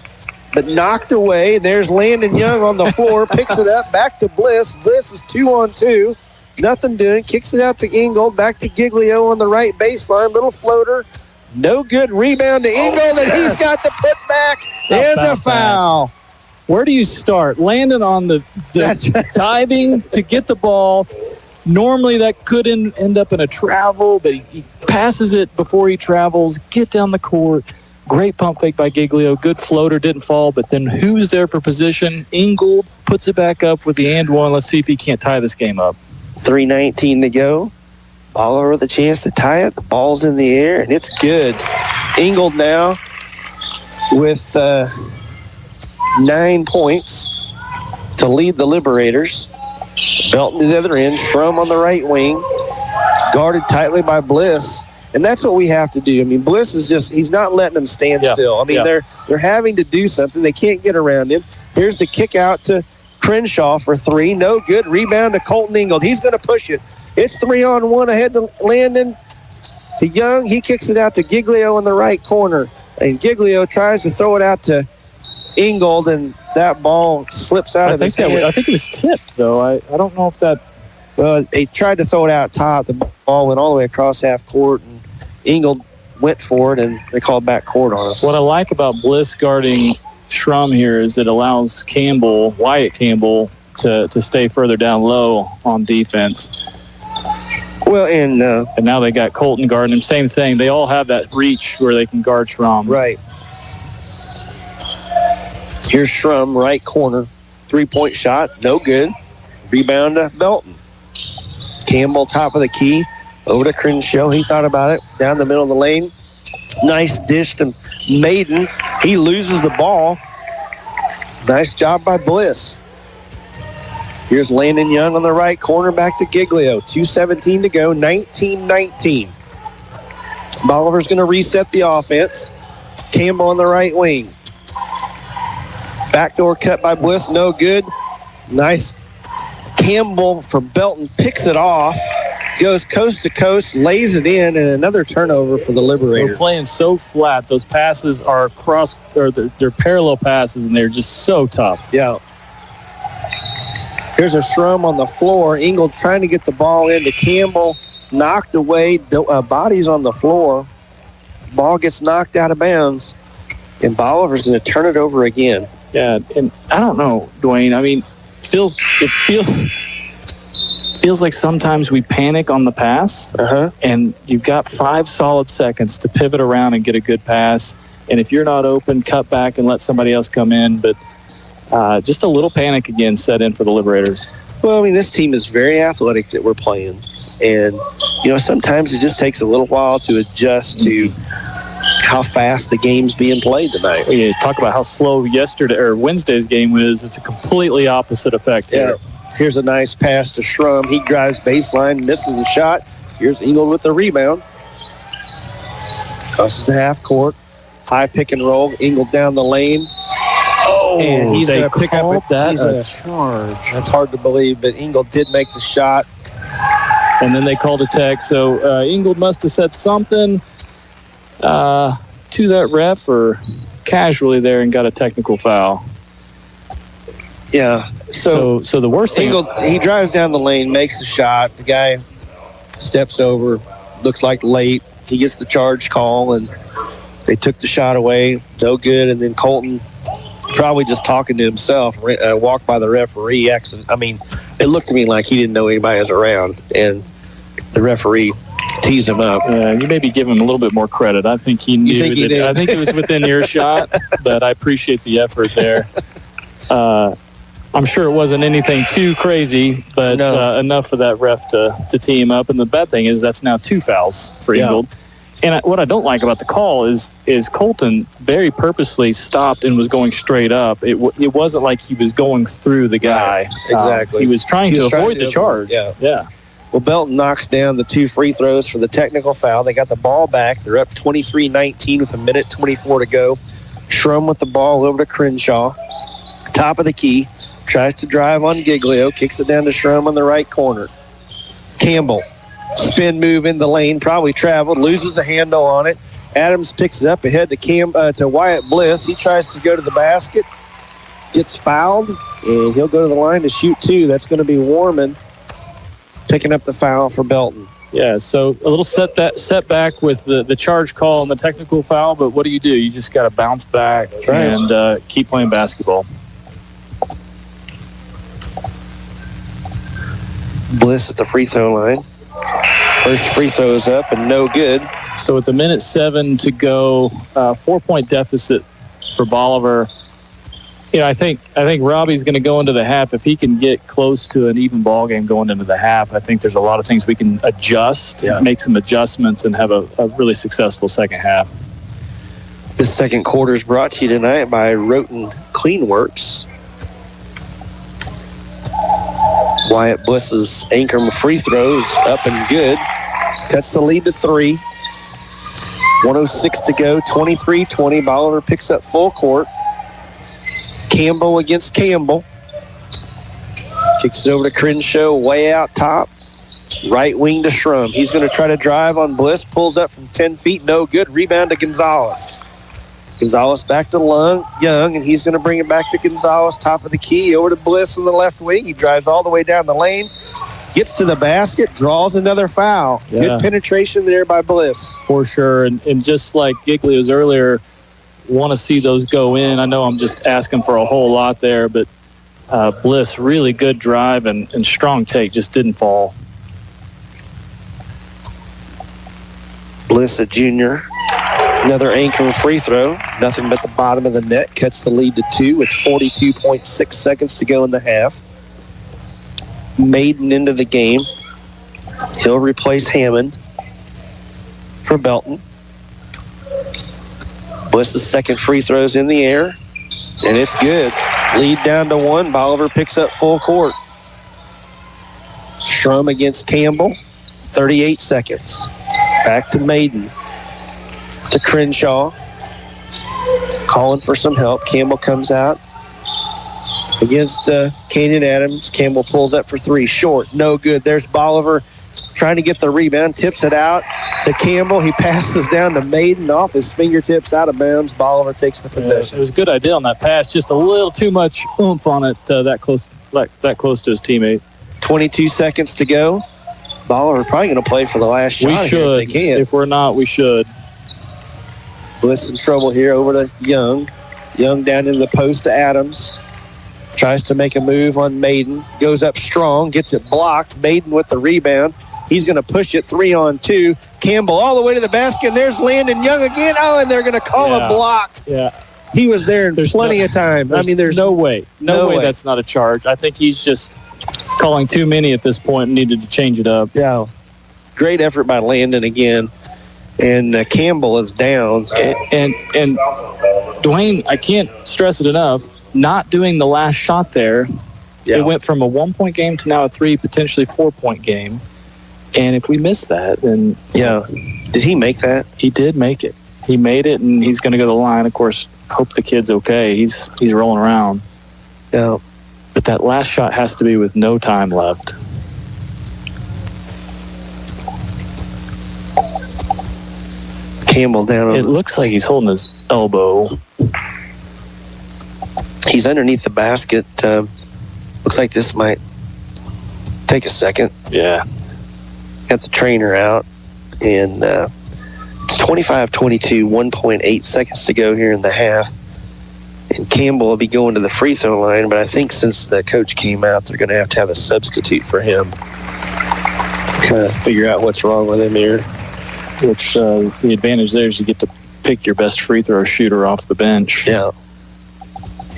but knocked away. There's Landon Young on the floor, picks it up, back to Bliss. Bliss is 2-on-2. Nothing doing. Kicks it out to Ingold, back to Giglio on the right baseline. Little floater. No good. Rebound to Ingold, and he's got the putback and the foul. Where do you start? Landon on the diving to get the ball. Normally that could end up in a travel, but he passes it before he travels. Get down the court. Great pump fake by Giglio. Good floater, didn't fall, but then who's there for position? Ingold puts it back up with the and one. Let's see if he can't tie this game up. 3:19 to go. Bolivar with a chance to tie it. The ball's in the air, and it's good. Ingold now with 9 points to lead the Liberators. Belton to the other end. Shrum on the right wing. Guarded tightly by Bliss. And that's what we have to do. I mean, Bliss is he's not letting them stand still. I mean, they're having to do something. They can't get around him. Here's the kick out to Crenshaw for three. No good. Rebound to Colton Ingold. He's going to push it. It's 3-on-1 ahead to Landon. To Young. He kicks it out to Giglio in the right corner. And Giglio tries to throw it out to Ingold, and that ball slips out of his hand. I think it was tipped, though. I don't know if that... Well, they tried to throw it out top. The ball went all the way across half court, and Ingold went for it, and they called back court on us. What I like about Bliss guarding Shrum here is it allows Wyatt Campbell, to stay further down low on defense. Well, and now they got Colton guarding him. Same thing. They all have that reach where they can guard Shrum. Right. Here's Shrum, right corner. 3-point shot, no good. Rebound to Belton. Campbell, top of the key. Over to Crenshaw. He thought about it. Down the middle of the lane. Nice dish to Maiden. He loses the ball. Nice job by Bliss. Here's Landon Young on the right corner. Back to Giglio. 2:17 to go. 19-19. Bolivar's going to reset the offense. Campbell on the right wing. Backdoor cut by Bliss. No good. Nice. Campbell for Belton picks it off. Goes coast to coast, lays it in, and another turnover for the Liberators. They're playing so flat. Those passes are they're parallel passes, and they're just so tough. Yeah. Here's a Shrum on the floor. Ingold trying to get the ball into Campbell. Knocked away. Body's on the floor. Ball gets knocked out of bounds. And Bolivar's going to turn it over again. Yeah, and I don't know, Dwayne. I mean, it feels like sometimes we panic on the pass, and you've got 5 solid seconds to pivot around and get a good pass. And if you're not open, cut back and let somebody else come in. But just a little panic again set in for the Liberators. Well, I mean, this team is very athletic that we're playing. And, sometimes it just takes a little while to adjust to how fast the game's being played tonight. You talk about how slow yesterday or Wednesday's game was. It's a completely opposite effect here. Here's a nice pass to Shrum. He drives baseline, misses a shot. Here's Ingold with the rebound. Crosses the half court. High pick and roll. Ingold down the lane. Oh, and he's going to pick up a charge. That's hard to believe, but Ingold did make the shot. And then they called a tech. So Ingold must have said something to that ref or casually there and got a technical foul. Yeah. So the worst thing. Ingold, he drives down the lane, makes the shot. The guy steps over, looks like late. He gets the charge call, and they took the shot away. No good. And then Colton, probably just talking to himself, walked by the referee. It looked to me like he didn't know anybody was around, and the referee teased him up. You maybe give him a little bit more credit. I think he knew. I think it was within earshot, but I appreciate the effort there. I'm sure it wasn't anything too crazy, but enough for that ref to tee him up. And the bad thing is that's now 2 fouls for Ingold. And what I don't like about the call is Colton very purposely stopped and was going straight up. It wasn't like he was going through the guy. Right. Exactly. He was trying to avoid the charge. Yeah. Well, Belton knocks down the 2 free throws for the technical foul. They got the ball back. They're up 23-19 with 1:24 to go. Shrum with the ball over to Crenshaw. Top of the key. Tries to drive on Giglio. Kicks it down to Shrum on the right corner. Campbell. Spin move in the lane. Probably traveled. Loses a handle on it. Adams picks it up ahead to Wyatt Bliss. He tries to go to the basket. Gets fouled. And he'll go to the line to shoot 2. That's going to be Warman picking up the foul for Belton. Yeah, so a little setback with the charge call and the technical foul, but what do? You just got to bounce back and keep playing basketball. Bliss at the free throw line. First free throw is up and no good. So with 1:07 to go, 4-point deficit for Bolivar. I think Robbie's going to go into the half. If he can get close to an even ball game going into the half, I think there's a lot of things we can adjust, make some adjustments, and have a really successful second half. This second quarter is brought to you tonight by Roten Cleanworks. Wyatt Bliss's Ankrum free throws up and good. Cuts the lead to 3. 1:06 to go, 23-20. Bolivar picks up full court. Campbell against Campbell. Kicks it over to Crenshaw, way out top. Right wing to Shrum. He's going to try to drive on Bliss. Pulls up from 10 feet. No good. Rebound to Gonzalez. Gonzalez back to Young, and he's going to bring it back to Gonzalez. Top of the key. Over to Bliss on the left wing. He drives all the way down the lane. Gets to the basket. Draws another foul. Yeah. Good penetration there by Bliss. For sure. And just like Giglio's earlier, want to see those go in. I know I'm just asking for a whole lot there, but Bliss, really good drive and strong take, just didn't fall. Bliss, a junior. Another Ankrum free throw. Nothing but the bottom of the net. Cuts the lead to 2 with 42.6 seconds to go in the half. Maiden into the game. He'll replace Hammond for Belton. Bliss's second free throw's in the air, and it's good. Lead down to 1. Bolivar picks up full court. Shrum against Campbell. 38 seconds. Back to Maiden. To Crenshaw. Calling for some help. Campbell comes out against Canyon Adams. Campbell pulls up for 3. Short. No good. There's Bolivar trying to get the rebound. Tips it out to Campbell. He passes down to Maiden off his fingertips, out of bounds. Bolivar takes the possession. It was a good idea on that pass. Just a little too much oomph on it, that close to his teammate. 22 seconds to go. Bolivar probably going to play for the last shot. We should. If they can. If we're not, we should. Bliss in trouble here over to Young. Young down in the post to Adams. Tries to make a move on Maiden. Goes up strong. Gets it blocked. Maiden with the rebound. He's going to push it 3-on-2. Campbell all the way to the basket. And there's Landon Young again. Oh, and they're going to call a block. Yeah. He was there in plenty of time. There's no way. No way that's not a charge. I think he's just calling too many at this point and needed to change it up. Yeah. Great effort by Landon again. And Campbell is down. And Dwayne, I can't stress it enough, not doing the last shot there It went from a 1-point game to now a 3, potentially 4-point game. And if we miss that, then... Yeah. Did he make that? He did make it. He made it, and he's going to go to the line. Of course, hope the kid's okay. He's rolling around. Yeah. But that last shot has to be with no time left. Campbell down. It looks like he's holding his elbow. He's underneath the basket. Looks like this might take a second. Yeah. Got the trainer out. And it's 25-22, 1.8 seconds to go here in the half. And Campbell will be going to the free throw line, but I think since the coach came out, they're going to have a substitute for him. Kind of figure out what's wrong with him here. Which the advantage there is you get to pick your best free throw shooter off the bench. Yeah.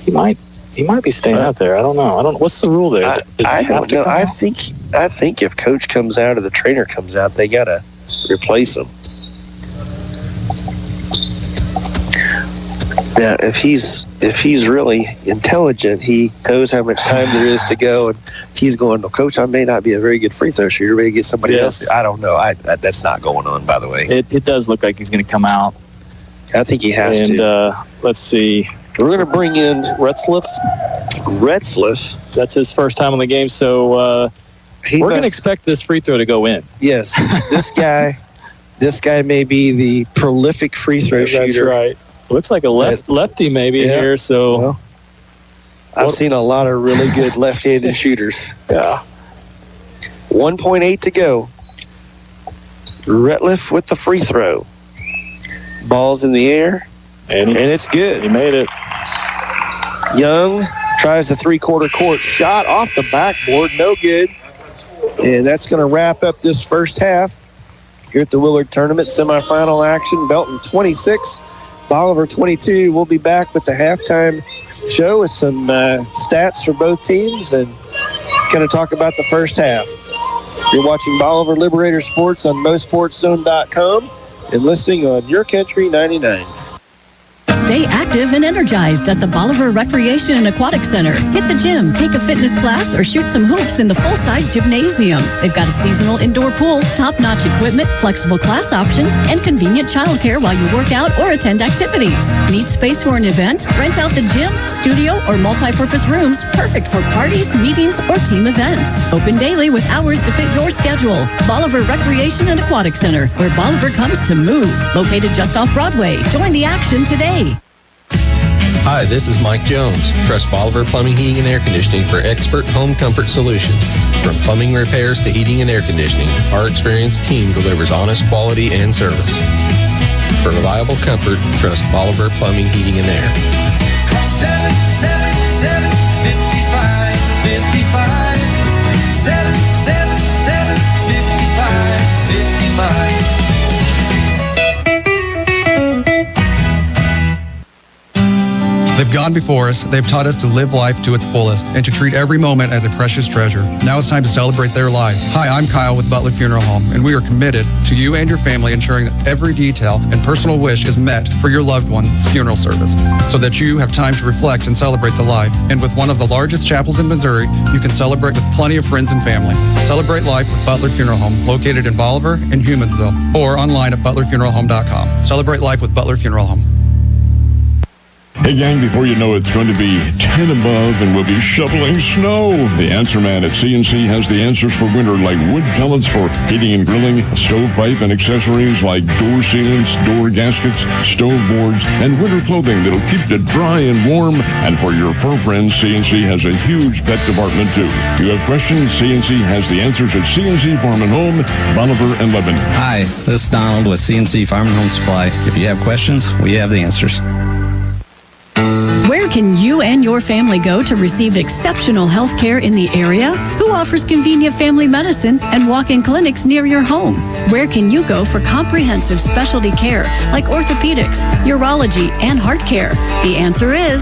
He might be staying out there. I don't know. What's the rule there? I don't know. I think if coach comes out or the trainer comes out, they got to replace him. Yeah, if he's really intelligent, he knows how much time there is to go, and he's going, well, Coach, I may not be a very good free throw shooter. Maybe get somebody else. I don't know. That's not going on, by the way. It does look like he's going to come out. I think he has to. And let's see. We're going to bring in Retzliff. That's his first time on the game, so we're going to expect this free throw to go in. Yes, this guy may be the prolific free throw shooter. That's right. Looks like a lefty maybe in here. So well, I've seen a lot of really good left-handed shooters. Yeah. 1.8 to go. Retliff with the free throw. Ball's in the air, and it's good. He made it. Young tries the three-quarter court shot off the backboard. No good. And that's going to wrap up this first half here at the Willard Tournament semifinal action. Belton 26, Bolivar 22. We'll be back with the halftime show with some stats for both teams and going to talk about the first half. You're watching Bolivar Liberators Sports on MoSportsZone.com and listening on YourCountry 99. Stay active and energized at the Bolivar Recreation and Aquatic Center. Hit the gym, take a fitness class, or shoot some hoops in the full-size gymnasium. They've got a seasonal indoor pool, top-notch equipment, flexible class options, and convenient childcare while you work out or attend activities. Need space for an event? Rent out the gym, studio, or multi-purpose rooms, perfect for parties, meetings, or team events. Open daily with hours to fit your schedule. Bolivar Recreation and Aquatic Center, where Bolivar comes to move. Located just off Broadway. Join the action today. Hi, this is Mike Jones. Trust Bolivar Plumbing, Heating, and Air Conditioning for expert home comfort solutions. From plumbing repairs to heating and air conditioning, our experienced team delivers honest quality and service. For reliable comfort, trust Bolivar Plumbing, Heating, and Air. Call 777-55-55. 777-55-55. They've gone before us, they've taught us to live life to its fullest and to treat every moment as a precious treasure. Now it's time to celebrate their life. Hi, I'm Kyle with Butler Funeral Home, and we are committed to you and your family ensuring that every detail and personal wish is met for your loved one's funeral service so that you have time to reflect and celebrate the life. And with one of the largest chapels in Missouri, you can celebrate with plenty of friends and family. Celebrate life with Butler Funeral Home, located in Bolivar and Humansville, or online at butlerfuneralhome.com. Celebrate life with Butler Funeral Home. Hey gang, before you know it, it's going to be 10 above and we'll be shoveling snow. The Answer Man at CNC has the answers for winter, like wood pellets for heating and grilling, stovepipe and accessories like door sealants, door gaskets, stove boards, and winter clothing that'll keep you dry and warm. And for your fur friends, CNC has a huge pet department too. You have questions? CNC has the answers at CNC Farm and Home, Bolivar and Lebanon. Hi, this is Donald with CNC Farm and Home Supply. If you have questions, we have the answers. Where can you and your family go to receive exceptional health care in the area? Who offers convenient family medicine and walk-in clinics near your home? Where can you go for comprehensive specialty care like orthopedics, urology, and heart care? The answer is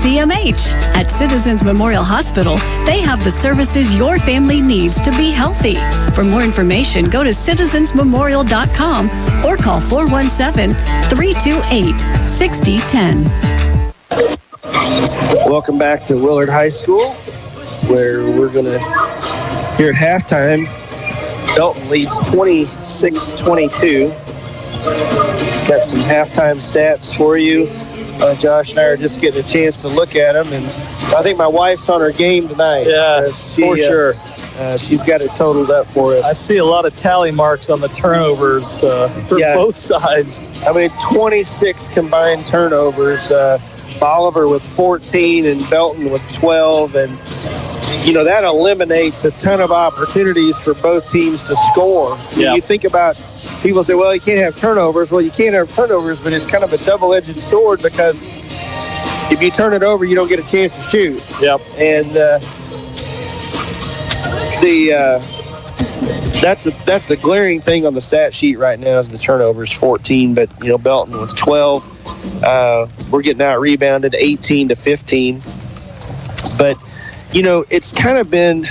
CMH. At Citizens Memorial Hospital, they have the services your family needs to be healthy. For more information, go to citizensmemorial.com or call 417-328-6010. Welcome back to Willard High School. where we're going to, here at halftime, Belton leads 26-22. Got some halftime stats for you. Josh and I are just getting a chance to look at them, and I think my wife's on her game tonight. Yeah, for sure. She's got it totaled up for us. I see a lot of tally marks on the turnovers for both sides. I mean, 26 combined turnovers. Bolivar with 14 and Belton with 12, and that eliminates a ton of opportunities for both teams to score. Yeah. You think about, people say, well, you can't have turnovers. Well, you can't have turnovers, but it's kind of a double-edged sword, because if you turn it over, you don't get a chance to shoot. Yep. And that's the glaring thing on the stat sheet right now is the turnovers, 14, but Belton with 12. We're getting out rebounded 18-15. But it's kind of been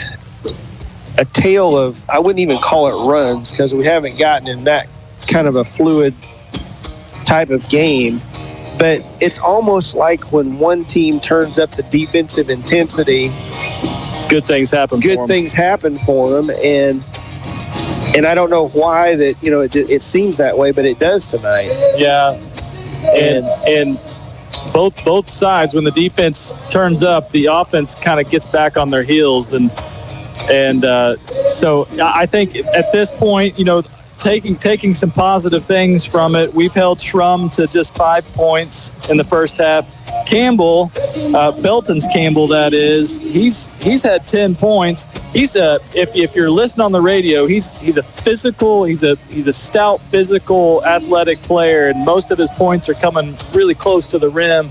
a tale of, I wouldn't even call it runs, because we haven't gotten in that kind of a fluid type of game. But it's almost like when one team turns up the defensive intensity, good things happen for them. And I don't know why that, it seems that way, but it does tonight. Yeah. And both sides, when the defense turns up, the offense kind of gets back on their heels. And so I think at this point, taking some positive things from it, we've held Schrum to just 5 points in the first half. Campbell, Belton's Campbell, that is, he's had 10 points. He's if you're listening on the radio, he's a physical, he's a stout, physical, athletic player, and most of his points are coming really close to the rim,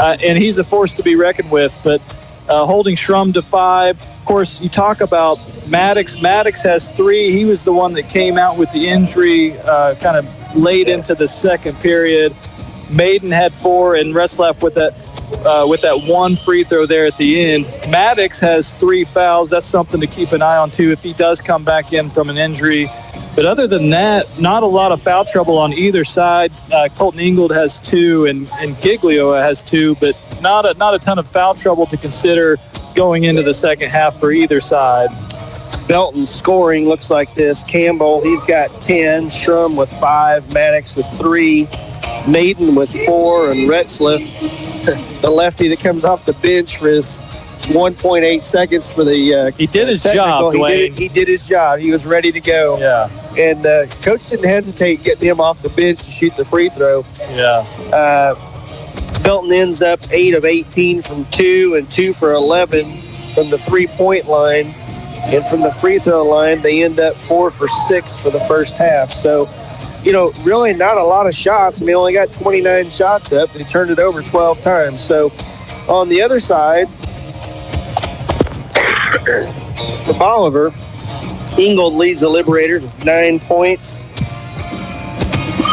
and he's a force to be reckoned with. But holding Schrum to 5. Of course, you talk about Maddox. Maddox has 3. He was the one that came out with the injury kind of late into the second period. Maiden had 4, and Retzlaff with that one free throw there at the end. Maddox has 3 fouls. That's something to keep an eye on, too, if he does come back in from an injury. But other than that, not a lot of foul trouble on either side. Colton Ingold has 2, and Giglio has 2, but not a ton of foul trouble to consider going into the second half for either side. Belton's scoring looks like this. Campbell, he's got 10. Schrum with 5. Maddox with 3. Maiden with 4. And Retzlaff, the lefty that comes off the bench for his 1.8 seconds for the he did his job, Dwayne. He did his job. He was ready to go. Yeah. And coach didn't hesitate getting him off the bench to shoot the free throw. Yeah. Belton ends up 8 of 18 from 2 and 2 for 11 from the 3-point line. And from the free throw line, they end up 4 for 6 for the first half. So, really not a lot of shots. I mean, only got 29 shots up. They turned it over 12 times. So, on the other side, for Bolivar, Ingold leads the Liberators with 9 points.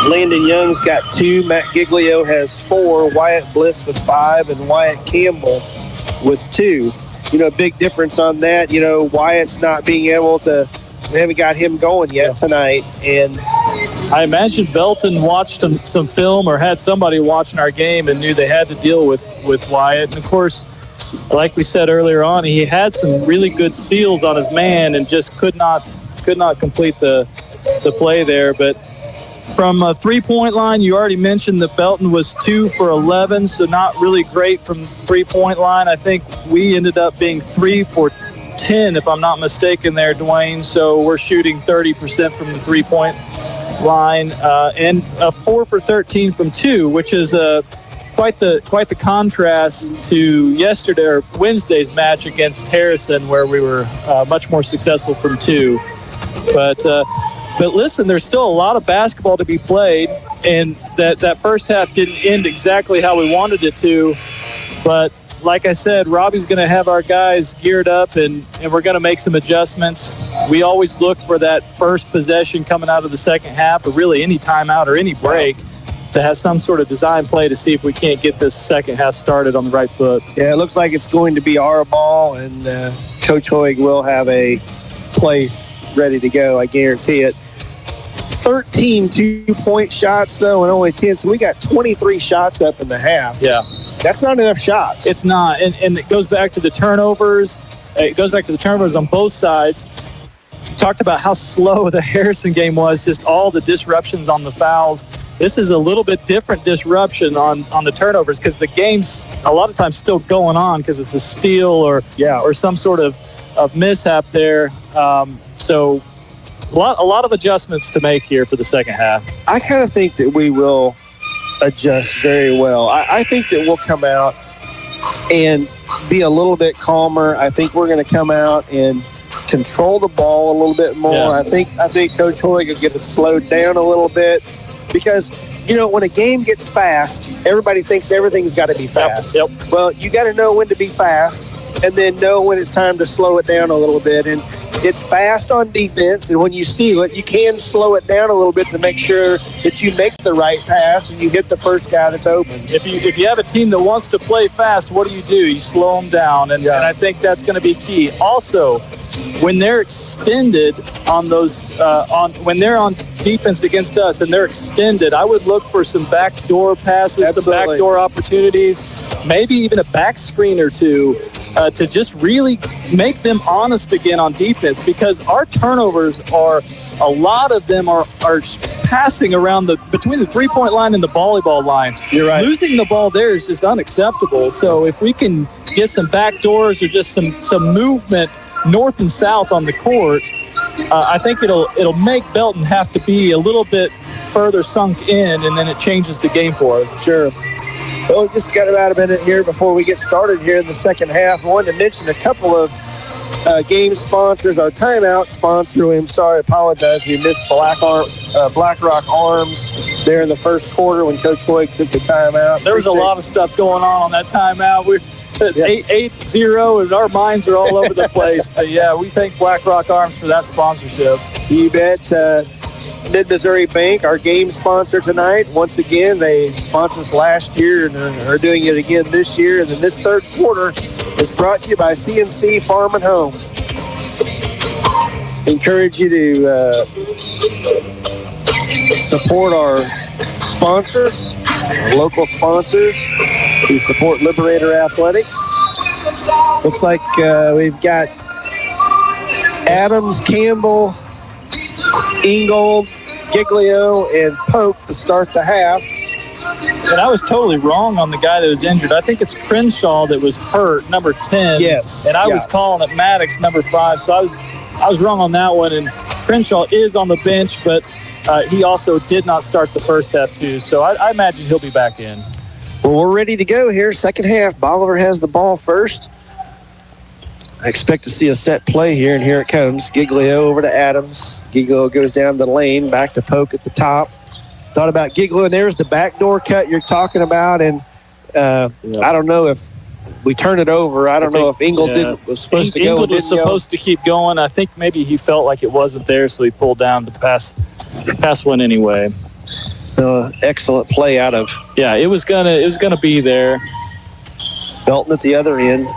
Landon Young's got 2. Matt Giglio has 4. Wyatt Bliss with 5. And Wyatt Campbell with 2. Big difference on that. Wyatt's not being able to, we haven't got him going yet tonight. And I imagine Belton watched some film or had somebody watching our game and knew they had to deal with Wyatt. And, of course, like we said earlier on, he had some really good seals on his man and just could not complete the play there. But from a 3-point line, you already mentioned that Belton was 2 for 11, so not really great from 3-point line. I think we ended up being 3 for 10, if I'm not mistaken there, Dwayne. So we're shooting 30% from the 3-point line and a 4 for 13 from 2, which is quite the contrast to yesterday or Wednesday's match against Harrison, where we were much more successful from 2. But listen, there's still a lot of basketball to be played, and that first half didn't end exactly how we wanted it to. But like I said, Robbie's going to have our guys geared up, and we're going to make some adjustments. We always look for that first possession coming out of the second half, or really any timeout or any break, to have some sort of design play to see if we can't get this second half started on the right foot. Yeah, it looks like it's going to be our ball, and Coach Hoig will have a play ready to go, I guarantee it. 13 2-point shots, though, and only 10. So we got 23 shots up in the half. Yeah. That's not enough shots. It's not, and it goes back to the turnovers. It goes back to the turnovers on both sides. Talked about how slow the Harrison game was, just all the disruptions on the fouls. This is a little bit different disruption on the turnovers because the game's a lot of times still going on because it's a steal or some sort of mishap there. So a lot of adjustments to make here for the second half. I kind of think that we will adjust very well. I think that we'll come out and be a little bit calmer. I think we're going to come out and control the ball a little bit more. Yeah. I think Coach Hoig will get us slowed down a little bit because, when a game gets fast, everybody thinks everything's got to be fast. Yep. Well, you got to know when to be fast and then know when it's time to slow it down a little bit. And it's fast on defense, and when you steal it, you can slow it down a little bit to make sure that you make the right pass and you hit the first guy that's open. If you have a team that wants to play fast, what do? You slow them down, and I think that's going to be key. Also, when they're extended on those, when they're on defense against us and they're extended, I would look for some backdoor passes, Absolutely. some backdoor opportunities, maybe even a back screen or two to just really make them honest again on defense, because our turnovers a lot of them are passing around between the 3-point line and the volleyball line. You're right. Losing the ball there is just unacceptable. So if we can get some backdoors or just some movement north and south on the court, I think it'll make Belton have to be a little bit further sunk in, and then it changes the game for us. Sure. Well, we just got about a minute here before we get started here in the second half. I wanted to mention a couple of game sponsors. Our timeout sponsor, apologize. We missed BlackRock Arms there in the first quarter when Coach Hoig took the timeout. There was a lot of stuff going on that timeout. We're 8-0, and our minds are all over the place. But, we thank BlackRock Arms for that sponsorship. You bet. Mid-Missouri Bank, our game sponsor tonight. Once again, they sponsored us last year and are doing it again this year. And then this third quarter is brought to you by CNC Farm and Home. Encourage you to support our sponsors, our local sponsors who support Liberator Athletics. Looks like we've got Adams, Campbell, Ingold, Giglio, and Pope to start the half. And I was totally wrong on the guy that was injured. I think it's Crenshaw that was hurt, number 10. Yes. And I was calling it Maddox, number 5. So I was wrong on that one. And Crenshaw is on the bench, but he also did not start the first half too. So I imagine he'll be back in. Well, we're ready to go here. Second half. Bolivar has the ball first. I expect to see a set play here, and here it comes. Giglio over to Adams. Giglio goes down the lane, back to Polk at the top. Thought about Giglio, and there's the backdoor cut you're talking about, and I don't know if we turn it over. I don't know if Ingold was supposed to go. Ingold was supposed to keep going. I think maybe he felt like it wasn't there, so he pulled down, but the pass went anyway. Excellent play out of. Yeah, it was gonna be there. Belton at the other end.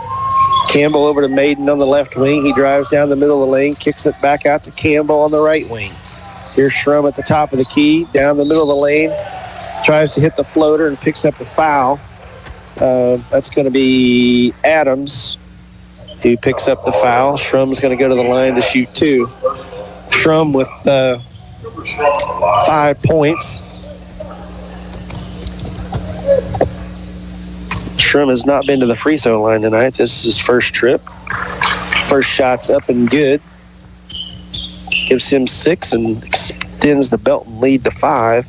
Campbell over to Maiden on the left wing. He drives down the middle of the lane, kicks it back out to Campbell on the right wing. Here's Schrum at the top of the key, down the middle of the lane. Tries to hit the floater and picks up the foul. That's going to be Adams who picks up the foul. Schrum's going to go to the line to shoot 2. Schrum with 5 points. Schrum has not been to the free throw line tonight. This is his first trip. First shot's up and good. Gives him 6 and extends the Belton lead to 5.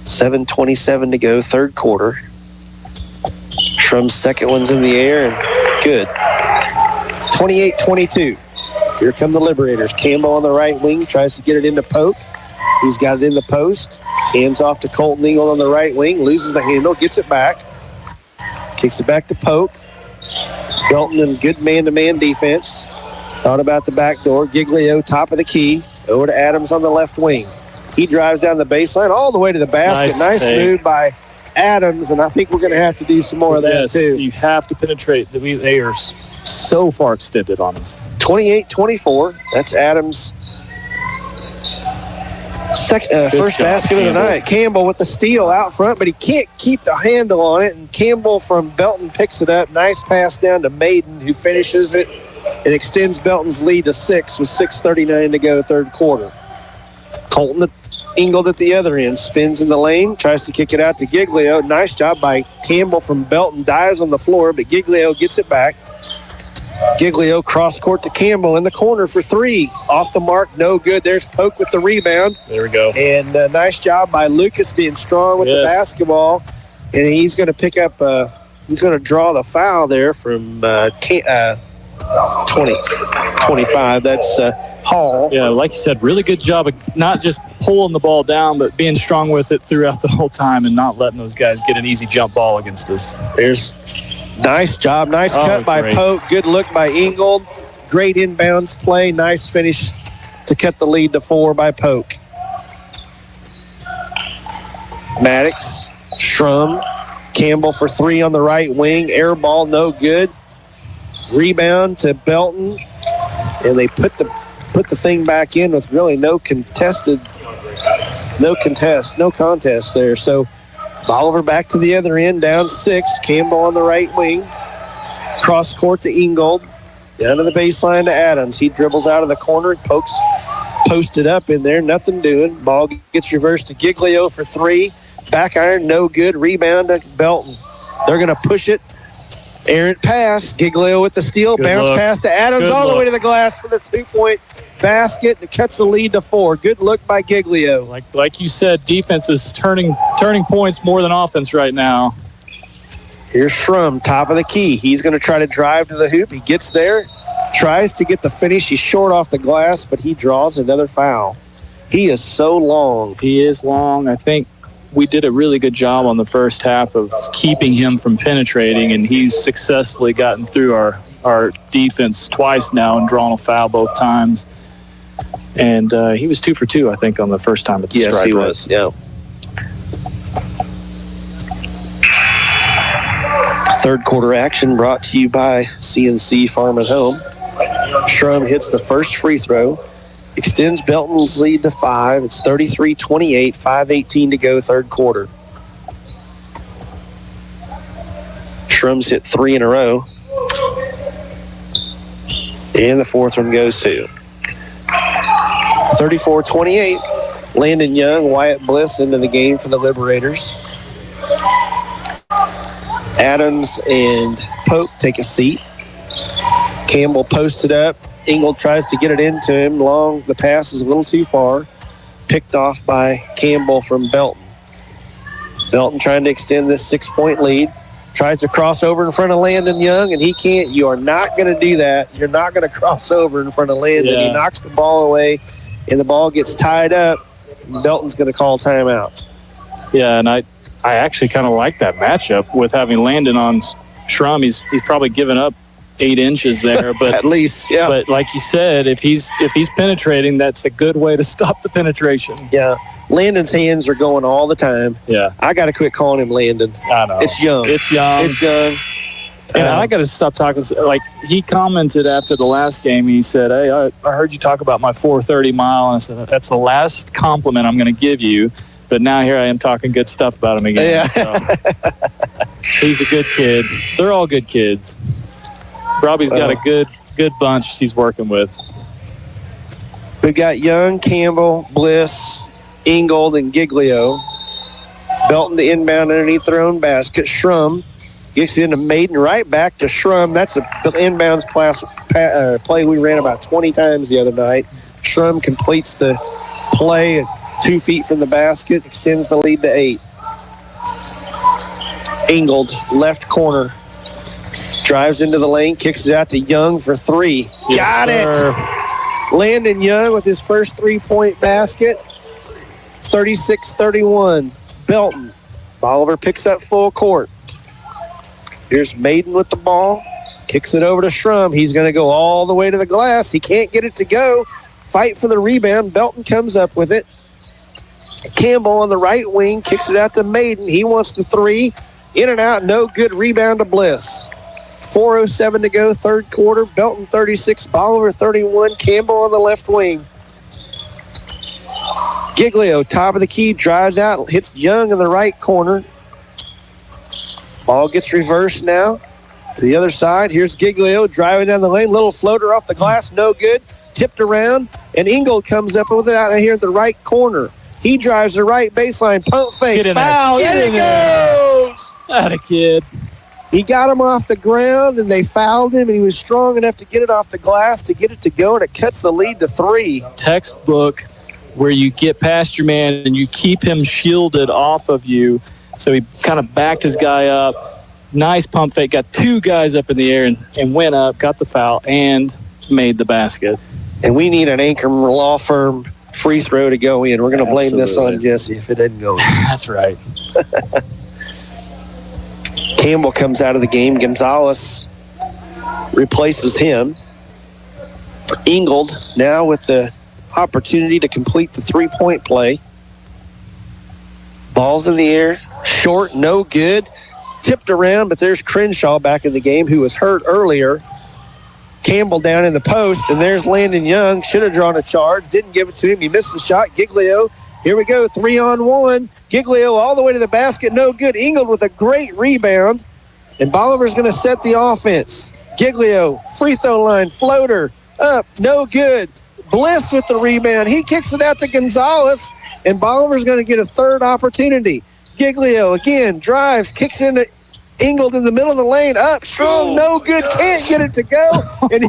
7:27 to go, third quarter. Schrum's second one's in the air and good. 28-22. Here come the Liberators. Campbell on the right wing tries to get it into Polk. He's got it in the post. Hands off to Colton Ingold on the right wing. Loses the handle, gets it back. Kicks it back to Polk. Belton in good man-to-man defense. Thought about the back door. Giglio, top of the key. Over to Adams on the left wing. He drives down the baseline all the way to the basket. Nice move by Adams, and I think we're going to have to do some more of that too. You have to penetrate. They are so far extended on us. 28-24. That's Adams' First basket of the night. Campbell with the steal out front, but he can't keep the handle on it, and Campbell from Belton picks it up. Nice pass down to Maiden, who finishes it and extends Belton's lead to 6 with 6:39 to go, third quarter. Colton Ingold at the other end, spins in the lane, tries to kick it out to Giglio. Nice job by Campbell from Belton, dives on the floor, but Giglio gets it back. Giglio cross court to Campbell in the corner for 3. Off the mark, no good. There's Polk with the rebound. There we go. And nice job by Lucas being strong with the basketball. And he's going to pick up, he's going to draw the foul there from 25. That's Hall. Yeah, like you said, really good job of not just pulling the ball down, but being strong with it throughout the whole time and not letting those guys get an easy jump ball against us. There's nice job. Nice cut by Polk. Good look by Ingold. Great inbounds play. Nice finish to cut the lead to 4 by Polk. Maddox, Schrum, Campbell for 3 on the right wing. Air ball, no good. Rebound to Belton. And they put the thing back in with really no contest there. So Bolivar back to the other end, down 6. Campbell on the right wing. Cross court to Ingold. Down to the baseline to Adams. He dribbles out of the corner. Pokes posted up in there. Nothing doing. Ball gets reversed to Giglio for 3. Back iron, no good. Rebound to Belton. They're going to push it. Errant pass. Giglio with the steal. Good bounce look. pass to Adams. Good all look. the way to the glass for the 2-point basket. It cuts the lead to 4. Good look by Giglio. Like you said, defense is turning points more than offense right now. Here's Schrum, top of the key. He's going to try to drive to the hoop. He gets there, tries to get the finish. He's short off the glass, but he draws another foul. He is so long. He is long. I think we did a really good job on the first half of keeping him from penetrating, and he's successfully gotten through our defense twice now and drawn a foul both times. And he was 2 for 2, I think, on the first time at the strike. Yes, he was, yeah. Third quarter action brought to you by CNC Farm at Home. Schrum hits the first free throw, extends Belton's lead to 5. It's 33-28, 5:18 to go, third quarter. Schrum's hit 3 in a row. And the fourth one goes too. 34-28. Landon Young, Wyatt Bliss into the game for the Liberators. Adams and Pope take a seat. Campbell posted up. Ingold tries to get it into him. Long, the pass is a little too far. Picked off by Campbell from Belton. Belton trying to extend this 6-point lead. Tries to cross over in front of Landon Young, and he can't. You are not going to do that. You're not going to cross over in front of Landon. Yeah. He knocks the ball away, and the ball gets tied up. Belton's going to call timeout. Yeah, and I actually kind of like that matchup with having Landon on Schrum. He's probably given up 8 inches there, but at least, yeah. But like you said, if he's penetrating, that's a good way to stop the penetration. Yeah, Landon's hands are going all the time. Yeah, I got to quit calling him Landon. I know it's young. It's young. It's young. And I got to stop talking. Like, he commented after the last game, he said, "Hey, I heard you talk about my 4:30 mile," and I said, "That's the last compliment I'm going to give you." But now here I am talking good stuff about him again. Yeah. So. He's a good kid. They're all good kids. Robbie's got a good bunch he's working with. We've got Young, Campbell, Bliss, Ingold, and Giglio. Belton to inbound underneath their own basket. Schrum gets into Maiden, right back to Schrum. That's the inbounds play we ran about 20 times the other night. Schrum completes the play at 2 feet from the basket, extends the lead to 8. Ingold, left corner. Drives into the lane, kicks it out to Young for 3. Yes, Got sir. it! Landon Young with his first 3-point basket. 36-31. Belton. Bolivar picks up full court. Here's Maiden with the ball. Kicks it over to Schrum. He's going to go all the way to the glass. He can't get it to go. Fight for the rebound. Belton comes up with it. Campbell on the right wing kicks it out to Maiden. He wants the 3. In and out, no good. Rebound to Bliss. 4:07 to go, third quarter. Belton 36, Bolivar 31. Campbell on the left wing. Giglio, top of the key, drives out, hits Young in the right corner. Ball gets reversed now to the other side. Here's Giglio driving down the lane. Little floater off the glass, no good. Tipped around, and Ingold comes up with it out here at the right corner. He drives the right baseline, pump fake, foul, and it goes! Atta kid. He got him off the ground, and they fouled him, and he was strong enough to get it off the glass to get it to go, and it cuts the lead to 3. Textbook where you get past your man and you keep him shielded off of you. So he kind of backed his guy up. Nice pump fake. Got 2 guys up in the air and went up, got the foul, and made the basket. And we need an Anchor Law Firm free throw to go in. We're going to blame this on Jesse if it didn't go in. That's right. Campbell comes out of the game. Gonzalez replaces him. Ingold now with the opportunity to complete the three-point play. Ball's in the air. Short, no good. Tipped around, but there's Crenshaw back in the game, who was hurt earlier. Campbell down in the post, and there's Landon Young. Should have drawn a charge. Didn't give it to him. He missed the shot. Giglio, here we go, 3-on-1. Giglio all the way to the basket, no good. Ingold with a great rebound, and Bolivar's going to set the offense. Giglio, free throw line, floater, up, no good. Bliss with the rebound. He kicks it out to Gonzalez, and Bolivar's going to get a third opportunity. Giglio again drives, kicks into Ingold in the middle of the lane, up strong, no good, can't get it to go. And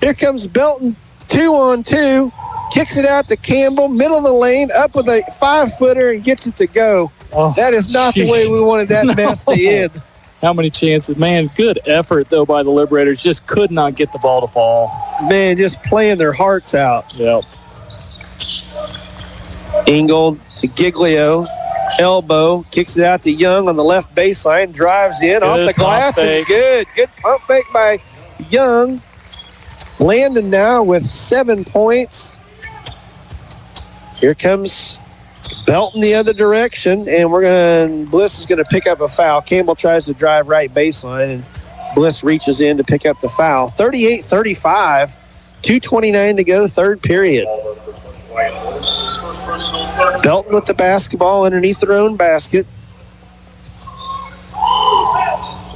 here comes Belton, 2-on-2, kicks it out to Campbell, middle of the lane, up with a 5-footer and gets it to go. That is not the way we wanted that mess to end. How many chances? Man, good effort, though, by the Liberators. Just could not get the ball to fall. Man, just playing their hearts out. Yep. Ingold to Giglio. Elbow. Kicks it out to Young on the left baseline. Drives in off the glass. And good pump fake by Young. Landon now with 7 points. Here comes Belton the other direction, and Bliss is going to pick up a foul. Campbell tries to drive right baseline, and Bliss reaches in to pick up the foul. 38-35, 2:29 to go, third period. Belton with the basketball underneath their own basket.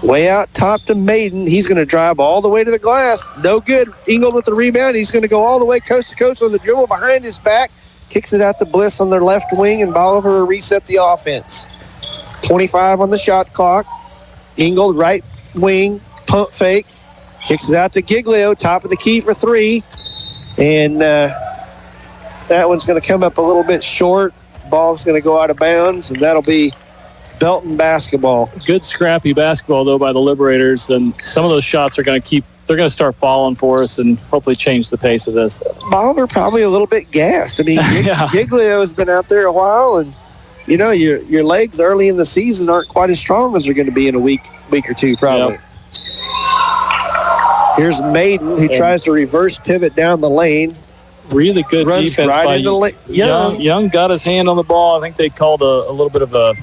Way out top to Maiden. He's going to drive all the way to the glass. No good. Ingold with the rebound. He's going to go all the way coast to coast on the dribble behind his back. Kicks it out to Bliss on their left wing, and Bolivar will reset the offense. 25 on the shot clock. Ingold right wing, pump fake. Kicks it out to Giglio, top of the key for 3. And that one's going to come up a little bit short. Ball's going to go out of bounds, and that'll be Belton basketball. Good scrappy basketball, though, by the Liberators, and some of those shots are going to they're going to start falling for us and hopefully change the pace of this. Bolivar probably a little bit gassed. I mean, Giglio has been out there a while, and, you know, your legs early in the season aren't quite as strong as they're going to be in a week or two, probably. Yep. Here's Maiden, who tries to reverse pivot down the lane. Really good defense right by Young. Young got his hand on the ball. I think they called a little bit of a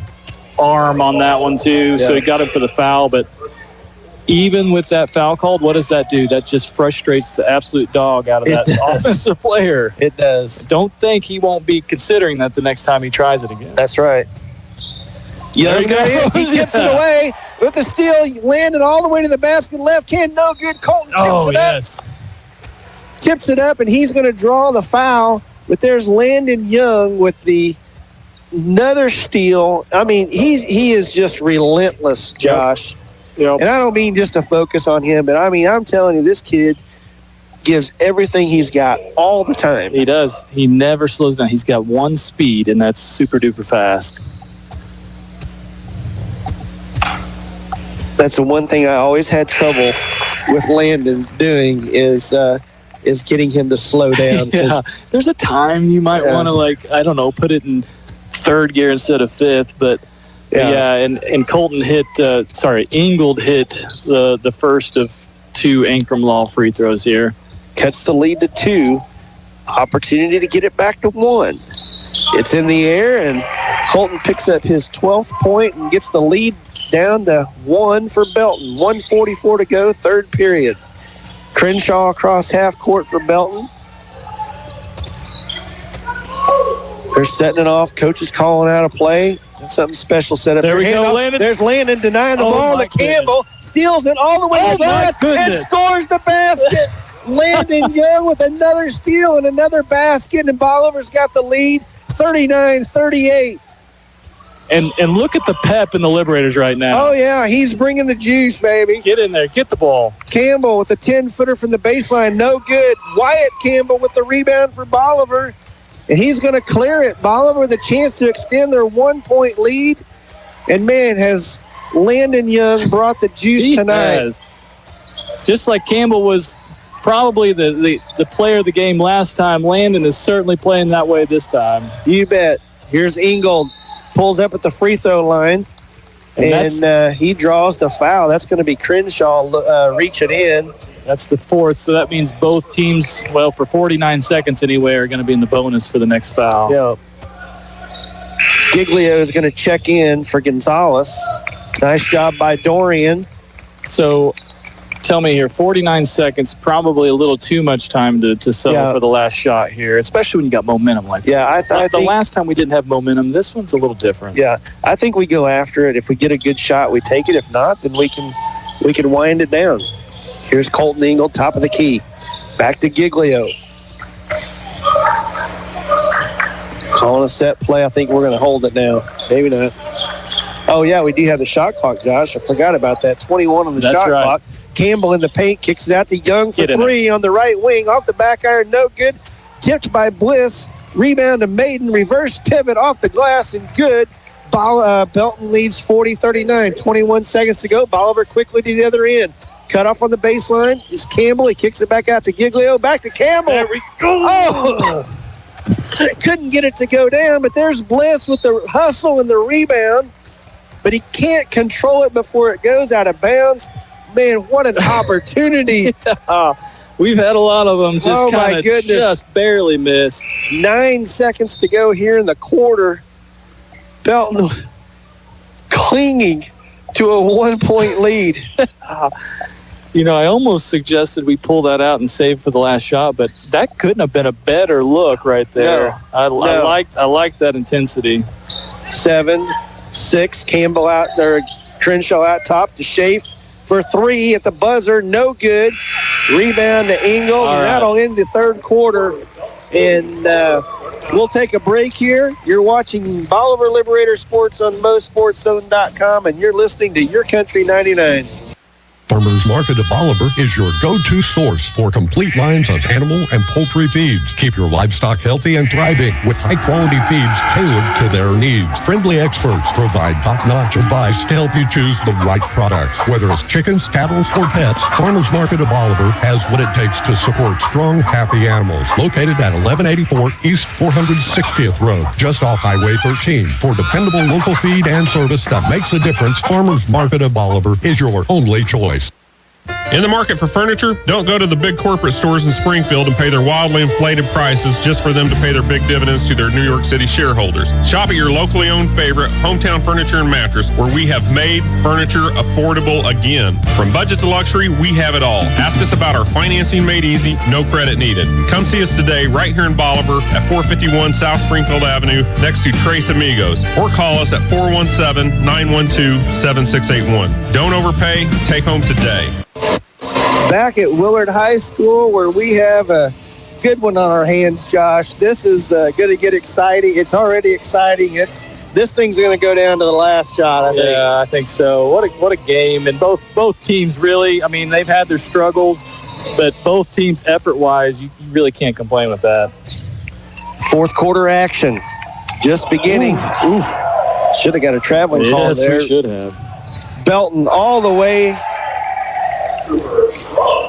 arm on that one, too, so he got him for the foul, but even with that foul called, what does that do? That just frustrates the absolute dog out of that offensive player. It does. Don't think he won't be considering that the next time he tries it again. That's right. Young, there he tips it away with the steal. He landed all the way to the basket. Left hand, no good. Colton tips it up. Tips it up, and he's going to draw the foul. But there's Landon Young with another steal. I mean, he is just relentless, Josh. Yep. And I don't mean just to focus on him, but I mean, I'm telling you, this kid gives everything he's got all the time. He does. He never slows down. He's got one speed, and that's super duper fast. That's the one thing I always had trouble with Landon doing is getting him to slow down. There's a time you might want to, put it in third gear instead of fifth, but and Colton Ingold hit the first of 2 Ankrum Law free throws here. Cuts the lead to 2. Opportunity to get it back to 1. It's in the air, and Colton picks up his 12th point and gets the lead down to 1 for Belton. 1:44 to go, third period. Crenshaw across half court for Belton. They're setting it off. Coach is calling out a play. Something special set up. There we go, Landon. There's Landon denying the ball to Campbell. Steals it all the way to the basket and scores the basket. Landon Young with another steal and another basket, and Bolivar's got the lead, 39-38. And look at the pep in the Liberators right now. Oh, yeah, he's bringing the juice, baby. Get in there. Get the ball. Campbell with a 10-footer from the baseline. No good. Wyatt Campbell with the rebound for Bolivar. And he's going to clear it. Bolivar with a chance to extend their 1-point lead. And, man, has Landon Young brought the juice tonight. Has. Just like Campbell was probably the player of the game last time, Landon is certainly playing that way this time. You bet. Here's Ingold. Pulls up at the free throw line. And he draws the foul. That's going to be Crenshaw reaching in. That's the fourth, so that means both teams, well, for 49 seconds anyway, are going to be in the bonus for the next foul. Yeah. Giglio is going to check in for Gonzalez. Nice job by Dorian. So tell me here, 49 seconds, probably a little too much time to settle for the last shot here, especially when you got momentum like that. Yeah, I think the last time we didn't have momentum, this one's a little different. Yeah, I think we go after it. If we get a good shot, we take it. If not, then we can wind it down. Here's Colton Ingold, top of the key. Back to Giglio. Calling a set play. I think we're going to hold it now. Maybe not. Oh, yeah, we do have the shot clock, Josh. I forgot about that. 21 on the shot clock. Campbell in the paint, kicks it out to Young for three on the right wing. Off the back iron, no good. Tipped by Bliss. Rebound to Maiden. Reverse pivot off the glass and good. Belton leads 40-39. 21 seconds to go. Bolivar quickly to the other end. Cut off on the baseline is Campbell. He kicks it back out to Giglio. Back to Campbell. There we go. Oh! Couldn't get it to go down, but there's Bliss with the hustle and the rebound. But he can't control it before it goes out of bounds. Man, what an opportunity. We've had a lot of them just kind of just barely miss. 9 seconds to go here in the quarter. Belton clinging to a 1-point lead. You know, I almost suggested we pull that out and save for the last shot, but that couldn't have been a better look right there. No. I liked that intensity. 7-6, Campbell out, or Crenshaw out top to Schaaf for three at the buzzer, no good. Rebound to Ingold, and that'll end the third quarter. And we'll take a break here. You're watching Bolivar Liberator Sports on MoSportsZone.com, and you're listening to Your Country 99. Farmers Market of Bolivar is your go-to source for complete lines of animal and poultry feeds. Keep your livestock healthy and thriving with high-quality feeds tailored to their needs. Friendly experts provide top-notch advice to help you choose the right products. Whether it's chickens, cattle, or pets, Farmers Market of Bolivar has what it takes to support strong, happy animals. Located at 1184 East 460th Road, just off Highway 13. For dependable local feed and service that makes a difference, Farmers Market of Bolivar is your only choice. In the market for furniture, don't go to the big corporate stores in Springfield and pay their wildly inflated prices just for them to pay their big dividends to their New York City shareholders. Shop at your locally owned favorite, Hometown Furniture and Mattress, where we have made furniture affordable again. From budget to luxury, we have it all. Ask us about our financing made easy, no credit needed. Come see us today right here in Bolivar at 451 South Springfield Avenue next to Tres Amigos, or call us at 417-912-7681. Don't overpay, take home today. Back at Willard High School, where we have a good one on our hands, Josh. This is going to get exciting. It's already exciting. This thing's going to go down to the last shot, I think. Yeah, I think so. What a game. And both teams really, I mean, they've had their struggles, but both teams effort-wise, you really can't complain with that. Fourth quarter action just beginning. Oof. Should have got a traveling call there. Yes, we should have. Belton all the way.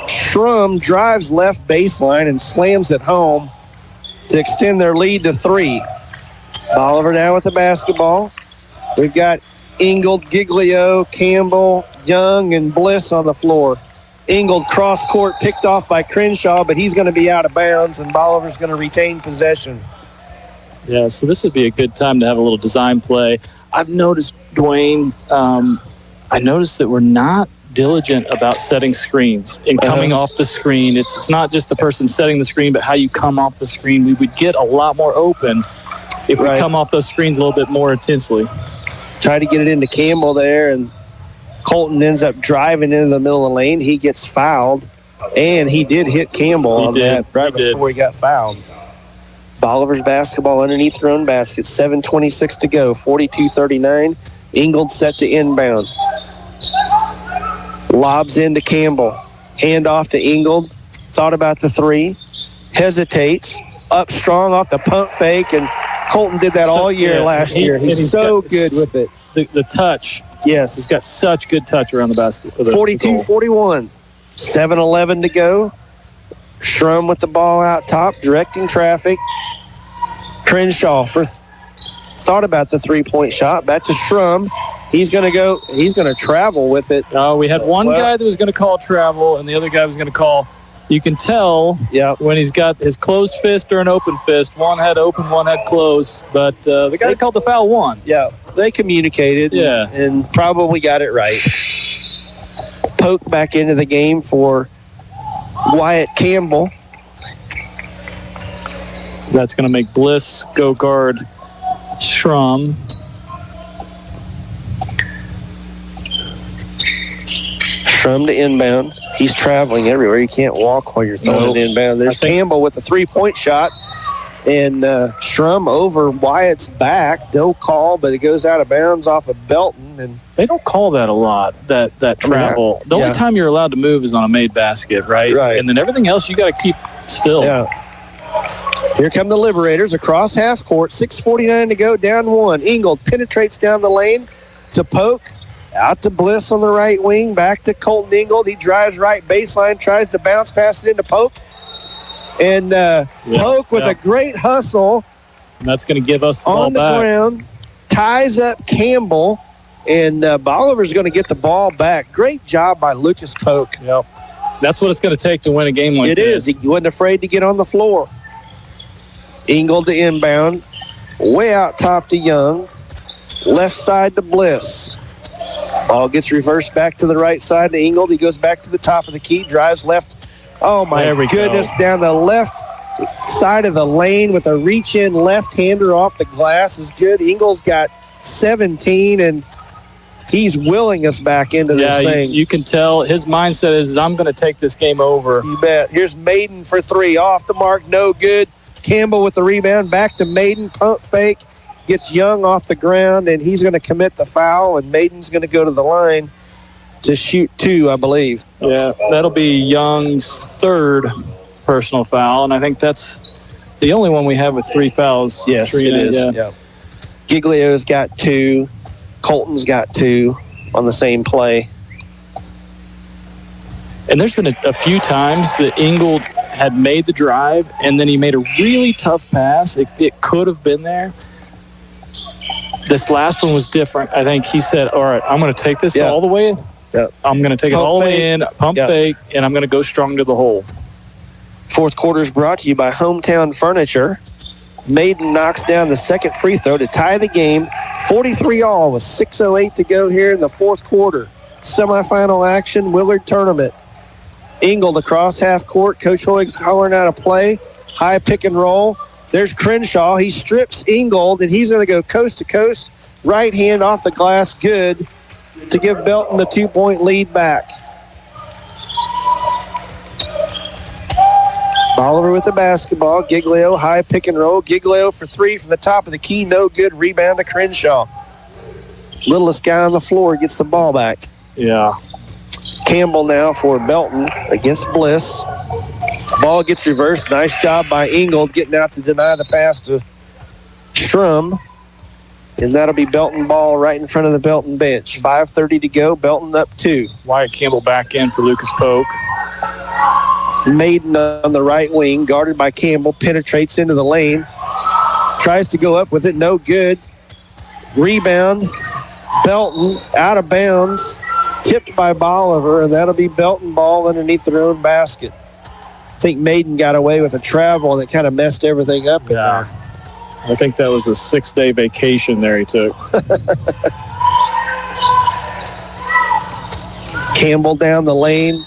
Schrum drives left baseline and slams it home to extend their lead to 3. Bolivar now with the basketball. We've got Ingold, Giglio, Campbell, Young, and Bliss on the floor. Ingold cross court picked off by Crenshaw, but he's going to be out of bounds, and Bolivar's going to retain possession. Yeah, so this would be a good time to have a little design play. I've noticed, Dwayne, I noticed that we're not diligent about setting screens and coming off the screen. It's not just the person setting the screen, but how you come off the screen. We would get a lot more open if we come off those screens a little bit more intensely. Try to get it into Campbell there, and Colton ends up driving into the middle of the lane. He gets fouled, and he did hit Campbell on that right before he got fouled. Bolivar's basketball underneath their own basket. 7:26 to go. 42-39. Ingold set to inbound. Lobs into Campbell. Hand off to Ingold. Thought about the three. Hesitates. Up strong off the pump fake, and Colton did that all year last year. He's so good with it. The touch. Yes. He's got such good touch around the basket. 42-41. 7:11 to go. Shrum with the ball out top, directing traffic. Crenshaw thought about the three-point shot. Back to Shrum. He's going to travel with it. We had one guy that was going to call travel, and the other guy was going to call. You can tell when he's got his closed fist or an open fist. One had open, one had closed. But the guy that called the foul won. Yeah, they communicated and probably got it right. Poke back into the game for Wyatt Campbell. That's going to make Bliss go guard Shrum. Shrum to inbound. He's traveling everywhere. You can't walk while you're throwing it inbound. There's Campbell with a three-point shot. And Shrum over Wyatt's back. No call, but it goes out of bounds off of Belton. And they don't call that a lot, that travel. The only time you're allowed to move is on a made basket, right? And then everything else you got to keep still. Yeah. Here come the Liberators across half court. 6:49 to go, down one. Ingold penetrates down the lane to Poke. Out to Bliss on the right wing. Back to Colton Ingold. He drives right baseline, tries to bounce, pass it into Poke. And Poke with a great hustle. And that's going to give us the ball on the back. ground. Ties up Campbell. And Bolivar's going to get the ball back. Great job by Lucas Poke. Yep. That's what it's going to take to win a game like this. It is. He wasn't afraid to get on the floor. Ingold to inbound. Way out top to Young. Left side to Bliss. Ball gets reversed back to the right side to Ingold. He goes back to the top of the key. Drives left. Oh, my goodness. Down the left side of the lane with a reach-in left-hander off the glass is good. Ingold's got 17, and he's willing us back into this thing. You can tell his mindset is, I'm going to take this game over. You bet. Here's Maiden for three. Off the mark. No good. Campbell with the rebound. Back to Maiden. Pump fake. Gets Young off the ground, and he's going to commit the foul, and Maiden's going to go to the line to shoot two, I believe. Yeah, that'll be Young's third personal foul, and I think that's the only one we have with three fouls. Yes, it is. Yeah. Giglio's got two. Colton's got two on the same play. And there's been a few times that Ingold had made the drive, and then he made a really tough pass. It could have been there. This last one was different. I think he said, all right, I'm going to take this all the way. I'm going to take it all the way in, pump fake, and I'm going to go strong to the hole. Fourth quarter is brought to you by Hometown Furniture. Maiden knocks down the second free throw to tie the game. 43-all with 6:08 to go here in the fourth quarter. Semifinal action, Willard tournament. Ingold across half court. Coach Hoy calling out a play. High pick and roll. There's Crenshaw. He strips Ingold, and he's going to go coast to coast. Right hand off the glass, good, to give Belton the 2-point lead back. Bolivar with the basketball. Giglio, high pick and roll. Giglio for three from the top of the key. No good. Rebound to Crenshaw. Littlest guy on the floor gets the ball back. Yeah. Campbell now for Belton against Bliss. Ball gets reversed. Nice job by Ingold getting out to deny the pass to Shrum. And that'll be Belton ball right in front of the Belton bench. 5:30 to go. Belton up 2. Wyatt Campbell back in for Lucas Poke. Maiden on the right wing, guarded by Campbell, penetrates into the lane. Tries to go up with it. No good. Rebound. Belton out of bounds. Tipped by Bolivar, and that'll be Belton ball underneath their own basket. I think Maiden got away with a travel, and it kind of messed everything up in there. I think that was a 6-day vacation there he took. Campbell down the lane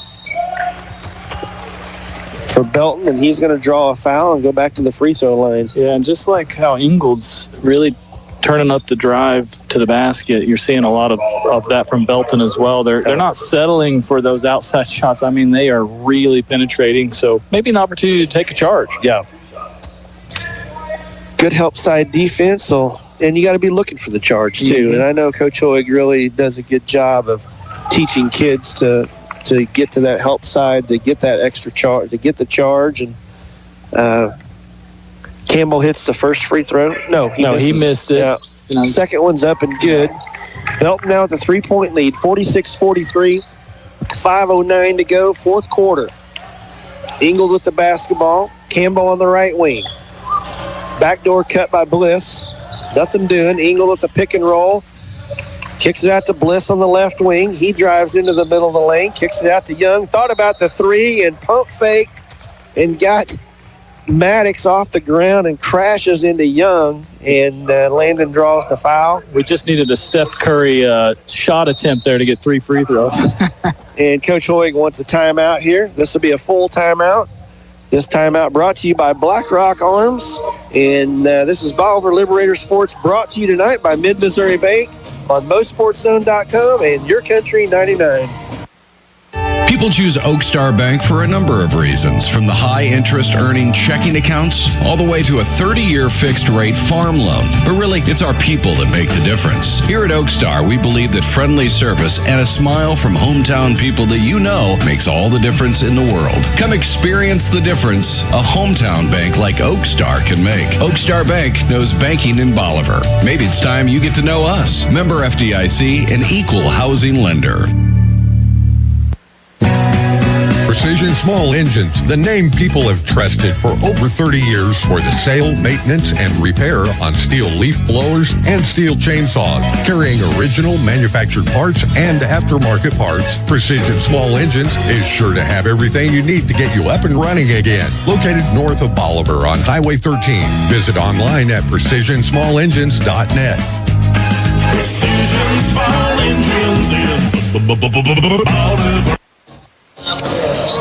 for for Belton, and he's going to draw a foul and go back to the free throw line. Yeah, and just like how Ingold's really turning up the drive to the basket, you're seeing a lot of that from Belton as well. They're not settling for those outside shots. I mean, they are really penetrating, so maybe an opportunity to take a charge. Yeah. Good help side defense, and you got to be looking for the charge too. Mm-hmm. And I know Coach Hoig really does a good job of teaching kids to get to that help side, to get that extra charge, to get the charge. And Campbell hits the first free throw. He missed it. Yeah. Second one's up and good. Belton now with a 3-point lead, 46-43. 5:09 to go, fourth quarter. Ingold with the basketball. Campbell on the right wing. Backdoor cut by Bliss. Nothing doing. Ingold with the pick and roll. Kicks it out to Bliss on the left wing. He drives into the middle of the lane. Kicks it out to Young. Thought about the three and pump faked and got Maddox off the ground and crashes into Young. And Landon draws the foul. We just needed a Steph Curry shot attempt there to get 3 free throws. And Coach Hoig wants a timeout here. This will be a full timeout. This timeout brought to you by BlackRock Arms. And this is Bolivar Liberator Sports, brought to you tonight by Mid-Missouri Bank on MoSportsZone.com and YourCountry 99. People choose Oakstar Bank for a number of reasons, from the high interest earning checking accounts all the way to a 30-year fixed rate farm loan. But really, it's our people that make the difference. Here at Oakstar, we believe that friendly service and a smile from hometown people that you know makes all the difference in the world. Come experience the difference a hometown bank like Oakstar can make. Oakstar Bank knows banking in Bolivar. Maybe it's time you get to know us. Member FDIC, an equal housing lender. Precision Small Engines, the name people have trusted for over 30 years for the sale, maintenance, and repair on steel leaf blowers and steel chainsaws. Carrying original manufactured parts and aftermarket parts, Precision Small Engines is sure to have everything you need to get you up and running again. Located north of Bolivar on Highway 13. Visit online at PrecisionSmallEngines.net. Precision Small Engines.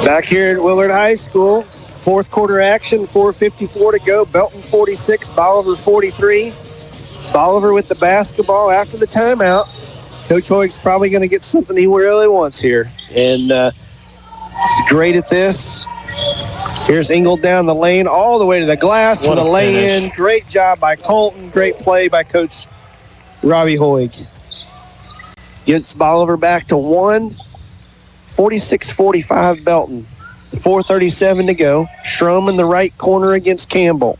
Back here at Willard High School, fourth quarter action, 4:54 to go. Belton 46, Bolivar 43. Bolivar with the basketball after the timeout. Coach Hoig's probably going to get something he really wants here. And he's great at this. Here's Ingold down the lane, all the way to the glass for the lay-in. Great job by Colton. Great play by Coach Robbie Hoig. Gets Bolivar back to 1. 46-45 Belton. 4:37 to go. Schrum in the right corner against Campbell.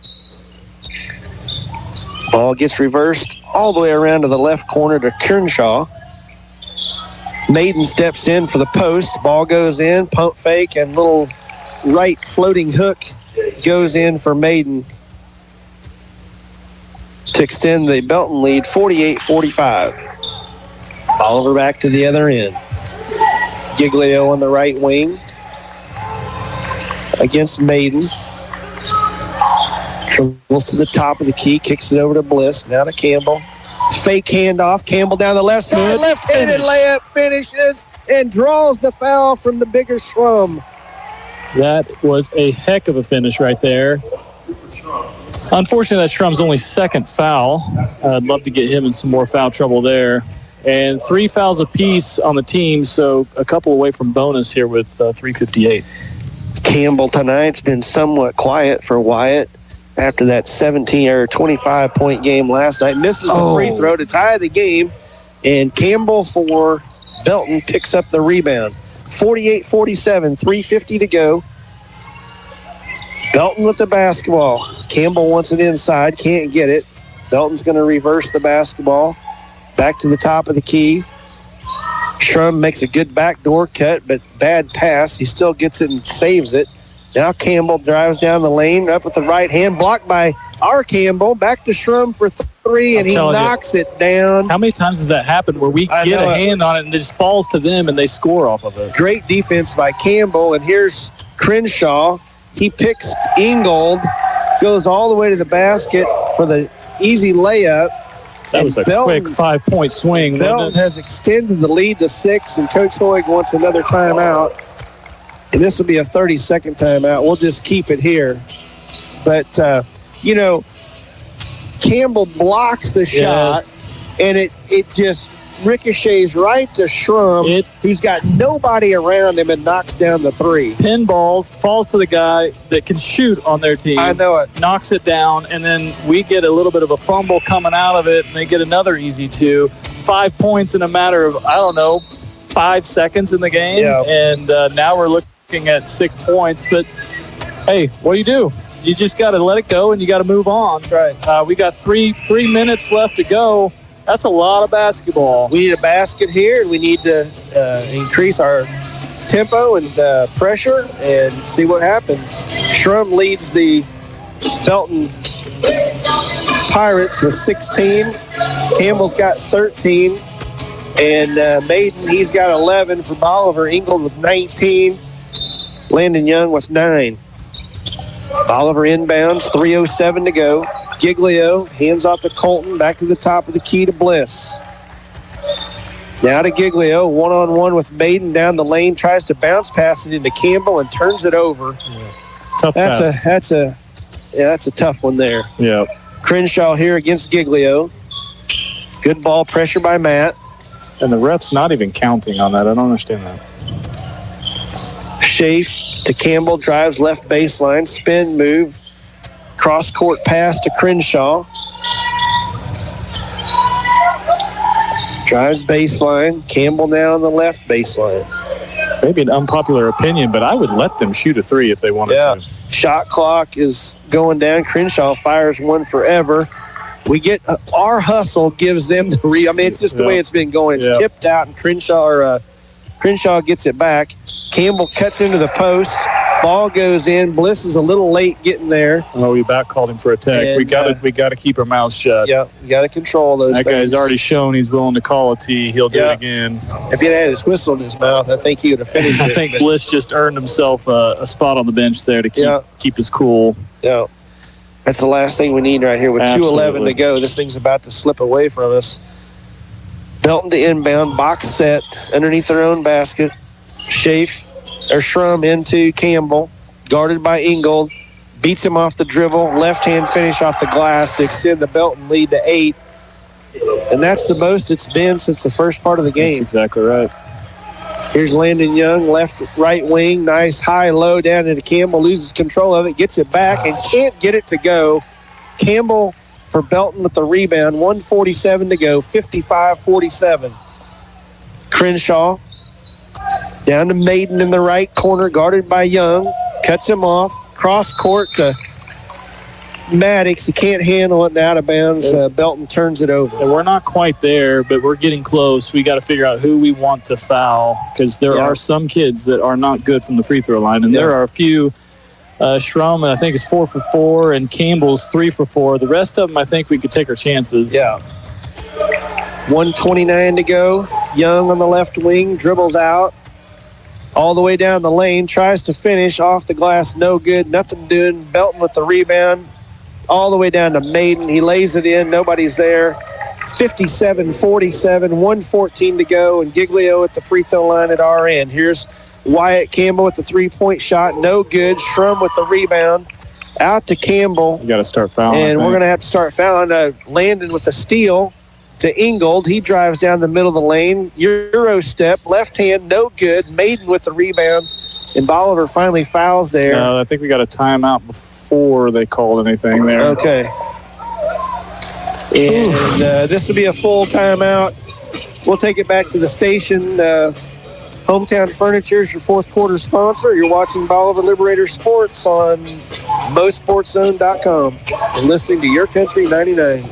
Ball gets reversed all the way around to the left corner to Kearnshaw. Maiden steps in for the post. Ball goes in, pump fake, and little right floating hook goes in for Maiden to extend the Belton lead 48-45. Bolivar back to the other end. Giglio on the right wing against Maiden. Travels to the top of the key, kicks it over to Bliss. Now to Campbell. Fake handoff. Campbell down the left side. Left-handed layup, finishes and draws the foul from the bigger Schrum. That was a heck of a finish right there. Unfortunately, that's Schrum's only second foul. I'd love to get him in some more foul trouble there. And 3 fouls apiece on the team, so a couple away from bonus here with 3:58. Campbell tonight's been somewhat quiet for Wyatt after that 17 or 25-point game last night. Misses the free throw to tie the game, and Campbell for Belton picks up the rebound. 48-47, 3:50 to go. Belton with the basketball. Campbell wants it inside, can't get it. Belton's going to reverse the basketball. Back to the top of the key. Schrum makes a good backdoor cut, but bad pass. He still gets it and saves it. Now Campbell drives down the lane, up with the right hand, blocked by our Campbell. Back to Schrum for 3, and he knocks it down. How many times has that happened where we get a hand on it and it just falls to them and they score off of it? Great defense by Campbell, and here's Crenshaw. He picks Ingold, goes all the way to the basket for the easy layup. That was a quick 5-point swing. Belton has extended the lead to 6, and Coach Hoig wants another timeout. And this will be a 30-second timeout. We'll just keep it here. But, Campbell blocks the shot, and it just ricochets right to Schrum, who's got nobody around him, and knocks down the three. Pinballs, falls to the guy that can shoot on their team. I know it. Knocks it down, and then we get a little bit of a fumble coming out of it, and they get another easy 2. 5 points in a matter of, 5 seconds in the game. Yeah. And now we're looking at 6 points. But, hey, what do? You just got to let it go, and you got to move on. That's right. We got three minutes left to go. That's a lot of basketball. We need a basket here, and we need to increase our tempo and pressure and see what happens. Schrum leads the Belton Pirates with 16. Campbell's got 13. And Maiden, he's got 11 for Bolivar. Ingold with 19. Landon Young with 9. Bolivar inbounds, 3:07 to go. Giglio hands off to Colton, back to the top of the key to Bliss. Now to Giglio, one-on-one with Maiden down the lane, tries to bounce pass it into Campbell and turns it over. Tough pass. That's a tough one there. Yeah. Crenshaw here against Giglio. Good ball pressure by Matt. And the ref's not even counting on that. I don't understand that. Schaaf to Campbell, drives left baseline, spin move, cross-court pass to Crenshaw. Drives baseline, Campbell now on the left baseline. Maybe an unpopular opinion, but I would let them shoot a 3 if they wanted to. Shot clock is going down. Crenshaw fires one forever. We get our hustle gives them the it's just the way it's been going. It's tipped out, and Crenshaw gets it back. Campbell cuts into the post. Ball goes in. Bliss is a little late getting there. Oh, we back called him for a tech. And, we got to keep our mouths shut. Yeah, you got to control those things. That guy's already shown he's willing to call a T. He'll do it again. If he had his whistle in his mouth, I think he would have finished it. I think Bliss just earned himself a spot on the bench there to keep his cool. Yeah. That's the last thing we need right here with 2:11 to go. This thing's about to slip away from us. Belton to inbound, box set underneath their own basket. Schrum into Campbell, guarded by Ingold. Beats him off the dribble, left-hand finish off the glass to extend the Belton lead to 8. And that's the most it's been since the first part of the game. That's exactly right. Here's Landon Young, left, right wing. Nice high-low down into Campbell. Loses control of it, gets it back, and can't get it to go. Campbell for Belton with the rebound. 1:47 to go, 55-47. Crenshaw down to Maiden in the right corner, guarded by Young. Cuts him off. Cross-court to Maddox. He can't handle it and out of bounds. Belton turns it over. And we're not quite there, but we're getting close. We got to figure out who we want to foul because there are some kids that are not good from the free throw line, and there are a few. Schrum, I think, is 4 for 4, and Campbell's 3 for 4. The rest of them, I think we could take our chances. Yeah. 1:29 to go. Young on the left wing, dribbles out. All the way down the lane, tries to finish off the glass, no good, nothing doing. Belton with the rebound. All the way down to Maiden. He lays it in. Nobody's there. 57-47, 1:14 to go, and Giglio at the free throw line at our end. Here's Wyatt Campbell with the three-point shot. No good. Schrum with the rebound. Out to Campbell. You got to start fouling. And we're going to have to start fouling. Landon with the steal to Ingold. He drives down the middle of the lane. Euro step. Left hand. No good. Maiden with the rebound. And Bolivar finally fouls there. I think we got a timeout before they called anything there. Okay. And this will be a full timeout. We'll take it back to the station. Hometown Furniture is your fourth quarter sponsor. You're watching Bolivar Liberators Sports on MoSportsZone.com and listening to Your Country 99.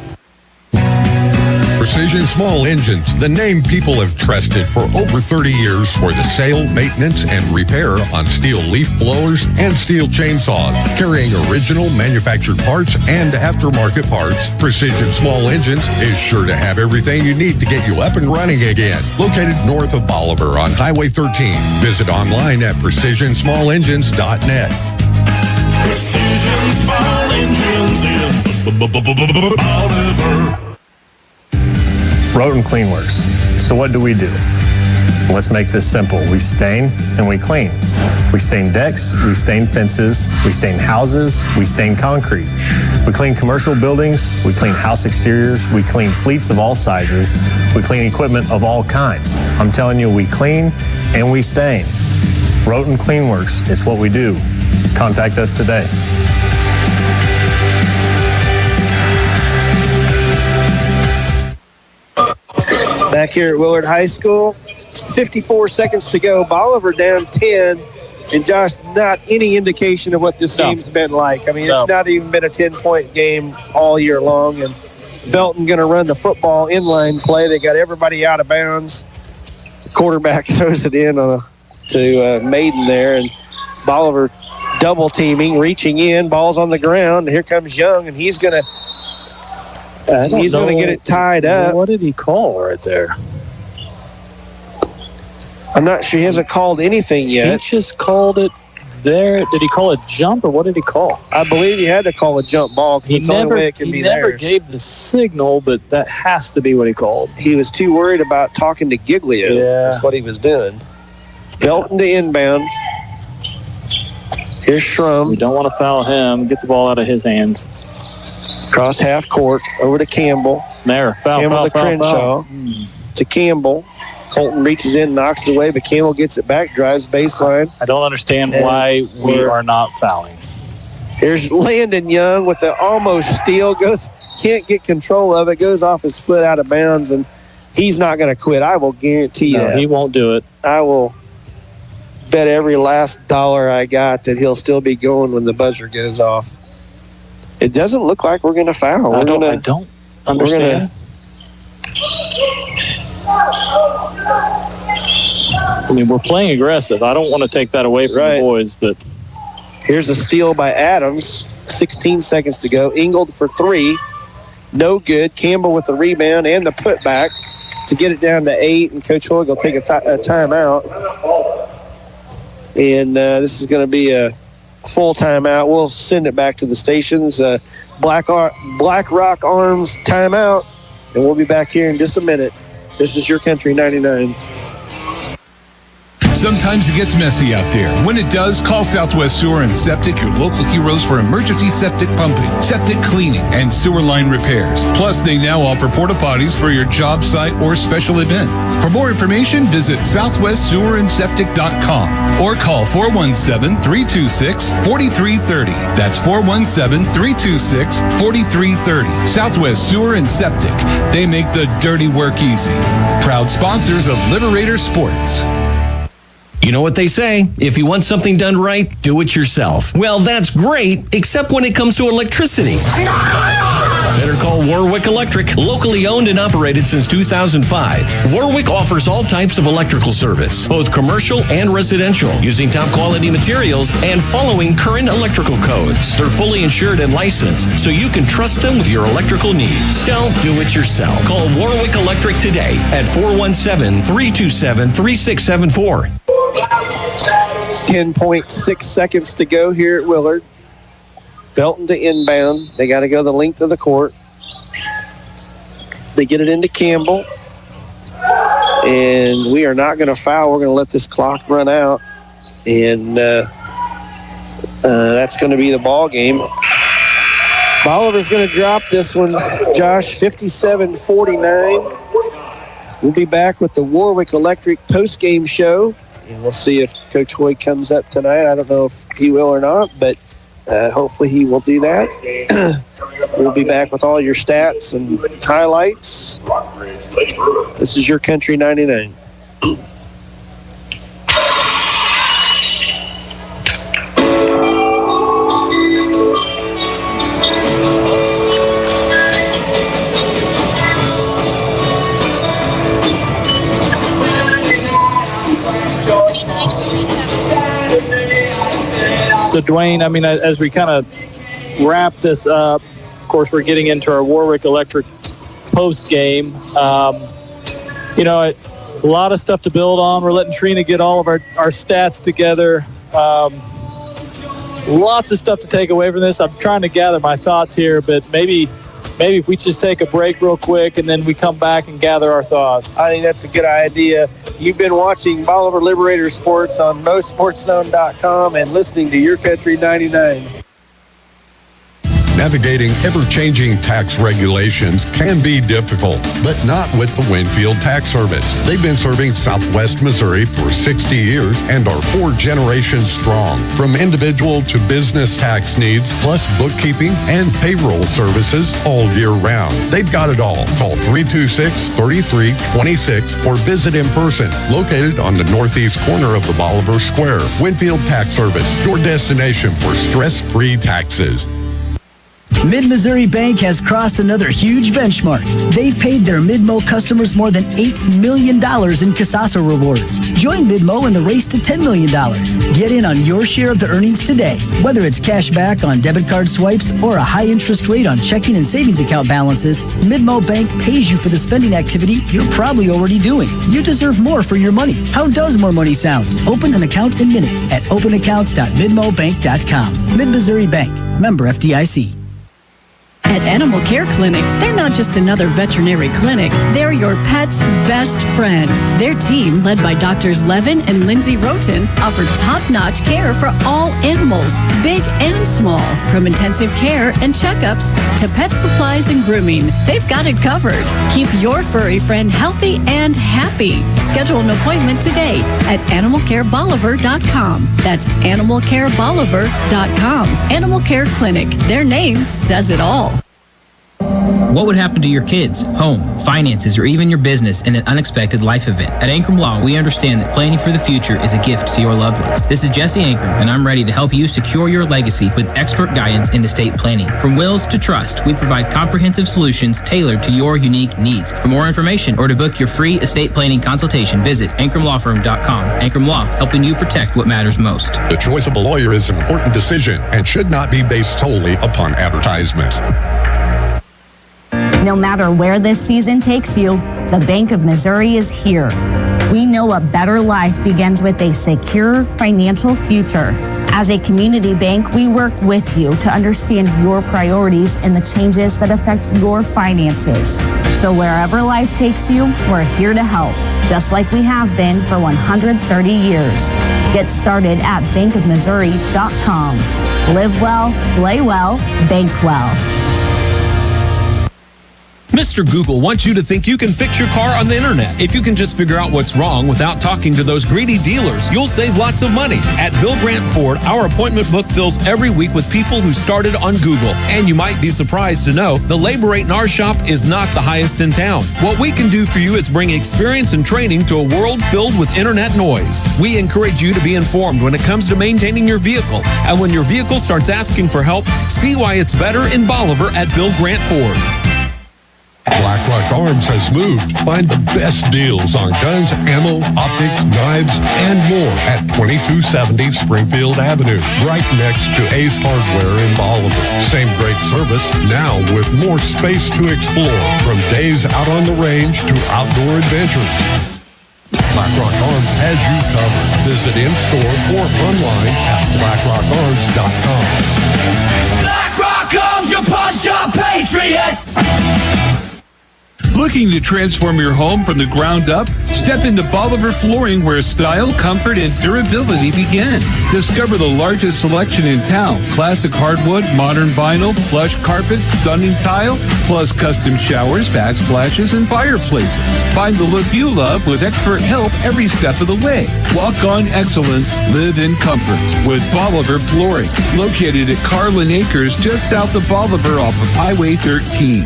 Precision Small Engines, the name people have trusted for over 30 years for the sale, maintenance, and repair on steel leaf blowers and steel chainsaws. Carrying original manufactured parts and aftermarket parts, Precision Small Engines is sure to have everything you need to get you up and running again. Located north of Bolivar on Highway 13. Visit online at PrecisionSmallEngines.net. Precision Small Engines is Bolivar. Road and Cleanworks. So what do? Let's make this simple. We stain and we clean. We stain decks, we stain fences, we stain houses, we stain concrete. We clean commercial buildings, we clean house exteriors, we clean fleets of all sizes, we clean equipment of all kinds. I'm telling you, we clean and we stain. Roten Cleanworks, it's what we do. Contact us today. Back here at Willard High School, 54 seconds to go. Bolivar down 10. And Josh, not any indication of what this game's been like. I mean, it's not even been a 10-point game all year long. And Belton going to run the football inline play. They got everybody out of bounds. The quarterback throws it in to Maiden there. And Bolivar double teaming, reaching in. Ball's on the ground. Here comes Young, and he's going to get it tied up. What did he call right there? I'm not sure. He hasn't called anything yet. He just called it there. Did he call a jump, or what did he call? I believe he had to call a jump ball because it's the only way it can be theirs. He never gave the signal, but that has to be what he called. He was too worried about talking to Giglio. Yeah. That's what he was doing. Belton to inbound. Here's Schrum. We don't want to foul him. Get the ball out of his hands. Cross half court over to Campbell. There. Campbell to Crenshaw. To Campbell. Colton reaches in, knocks it away, but Campbell gets it back, drives baseline. I don't understand why we are not fouling. Here's Landon Young with the almost steal. Can't get control of it. Goes off his foot out of bounds, and he's not going to quit. I will guarantee you that. He won't do it. I will bet every last dollar I got that he'll still be going when the buzzer goes off. It doesn't look like we're going to foul. I don't understand. I mean, we're playing aggressive. I don't want to take that away from the boys, but here's a steal by Adams. 16 seconds to go. Ingold for three. No good. Campbell with the rebound and the putback to get it down to 8, and Coach Hoig will take a timeout. And this is going to be a full timeout. We'll send it back to the stations. Black Rock Arms timeout, and we'll be back here in just a minute. This is Your Country 99. Sometimes it gets messy out there. When it does, call Southwest Sewer and Septic, your local heroes for emergency septic pumping, septic cleaning, and sewer line repairs. Plus, they now offer porta potties for your job site or special event. For more information, visit southwestsewerandseptic.com or call 417-326-4330. That's 417-326-4330. Southwest Sewer and Septic. They make the dirty work easy. Proud sponsors of Liberator Sports. You know what they say, if you want something done right, do it yourself. Well, that's great, except when it comes to electricity. Better call Warwick Electric, locally owned and operated since 2005. Warwick offers all types of electrical service, both commercial and residential, using top quality materials and following current electrical codes. They're fully insured and licensed, so you can trust them with your electrical needs. Don't do it yourself. Call Warwick Electric today at 417-327-3674. 10.6 seconds to go here at Willard. Belton to inbound. They got to go the length of the court. They get it into Campbell. And we are not going to foul. We're going to let this clock run out. And that's going to be the ball game. Bolivar's going to drop this one, Josh, 57-49. We'll be back with the Warwick Electric post-game show. And we'll see if Coach Hoig comes up tonight. I don't know if he will or not, but hopefully he will do that. We'll be back with all your stats and highlights. This is Your Country 99. So, Dwayne, I mean, as we kind of wrap this up, of course, we're getting into our Warwick Electric post game. You know, a lot of stuff to build on. We're letting Trina get all of our stats together. Lots of stuff to take away from this. I'm trying to gather my thoughts here, but maybe maybe if we just take a break real quick and then we come back and gather our thoughts. I think that's a good idea. You've been watching Bolivar Liberators Sports on MoSportsZone.com and listening to YourCountry 99. Navigating ever-changing tax regulations can be difficult, but not with the Winfield Tax Service. They've been serving Southwest Missouri for 60 years and are 4 generations strong. From individual to business tax needs, plus bookkeeping and payroll services all year round. They've got it all. Call 326-3326 or visit in person. Located on the northeast corner of the Bolivar Square. Winfield Tax Service, your destination for stress-free taxes. Mid-Missouri Bank has crossed another huge benchmark. They've paid their Mid-Mo customers more than $8 million in Casasa rewards. Join Mid-Mo in the race to $10 million. Get in on your share of the earnings today. Whether it's cash back on debit card swipes or a high interest rate on checking and savings account balances, Mid-Mo Bank pays you for the spending activity you're probably already doing. You deserve more for your money. How does more money sound? Open an account in minutes at openaccounts.midmobank.com. Mid-Missouri Bank. Member FDIC. At Animal Care Clinic, they're not just another veterinary clinic. They're your pet's best friend. Their team, led by Doctors Levin and Lindsay Roten, offer top-notch care for all animals, big and small. From intensive care and checkups to pet supplies and grooming, they've got it covered. Keep your furry friend healthy and happy. Schedule an appointment today at animalcarebolivar.com. That's animalcarebolivar.com. Animal Care Clinic. Their name says it all. What would happen to your kids, home, finances, or even your business in an unexpected life event? At Ankrum Law, we understand that planning for the future is a gift to your loved ones. This is Jesse Ankrum, and I'm ready to help you secure your legacy with expert guidance in estate planning. From wills to trust, we provide comprehensive solutions tailored to your unique needs. For more information or to book your free estate planning consultation, visit AnkramLawFirm.com. Ankrum Law, helping you protect what matters most. The choice of a lawyer is an important decision and should not be based solely upon advertisement. No matter where this season takes you, the Bank of Missouri is here. We know a better life begins with a secure financial future. As a community bank, we work with you to understand your priorities and the changes that affect your finances. So wherever life takes you, we're here to help, just like we have been for 130 years. Get started at bankofmissouri.com. Live well, play well, bank well. Mr. Google wants you to think you can fix your car on the internet. If you can just figure out what's wrong without talking to those greedy dealers, you'll save lots of money. At Bill Grant Ford, our appointment book fills every week with people who started on Google. And you might be surprised to know the labor rate in our shop is not the highest in town. What we can do for you is bring experience and training to a world filled with internet noise. We encourage you to be informed when it comes to maintaining your vehicle. And when your vehicle starts asking for help, see why it's better in Bolivar at Bill Grant Ford. BlackRock Arms has moved. Find the best deals on guns, ammo, optics, knives, and more at 2270 Springfield Avenue, right next to Ace Hardware in Bolivar. Same great service, now with more space to explore, from days out on the range to outdoor adventures. BlackRock Arms has you covered. Visit in-store or online at blackrockarms.com. BlackRock Arms, your punch-up patriots! Looking to transform your home from the ground up? Step into Bolivar Flooring, where style, comfort, and durability begin. Discover the largest selection in town. Classic hardwood, modern vinyl, plush carpets, stunning tile, plus custom showers, backsplashes, and fireplaces. Find the look you love with expert help every step of the way. Walk on excellence, live in comfort with Bolivar Flooring. Located at Carlin Acres, just south of Bolivar off of Highway 13.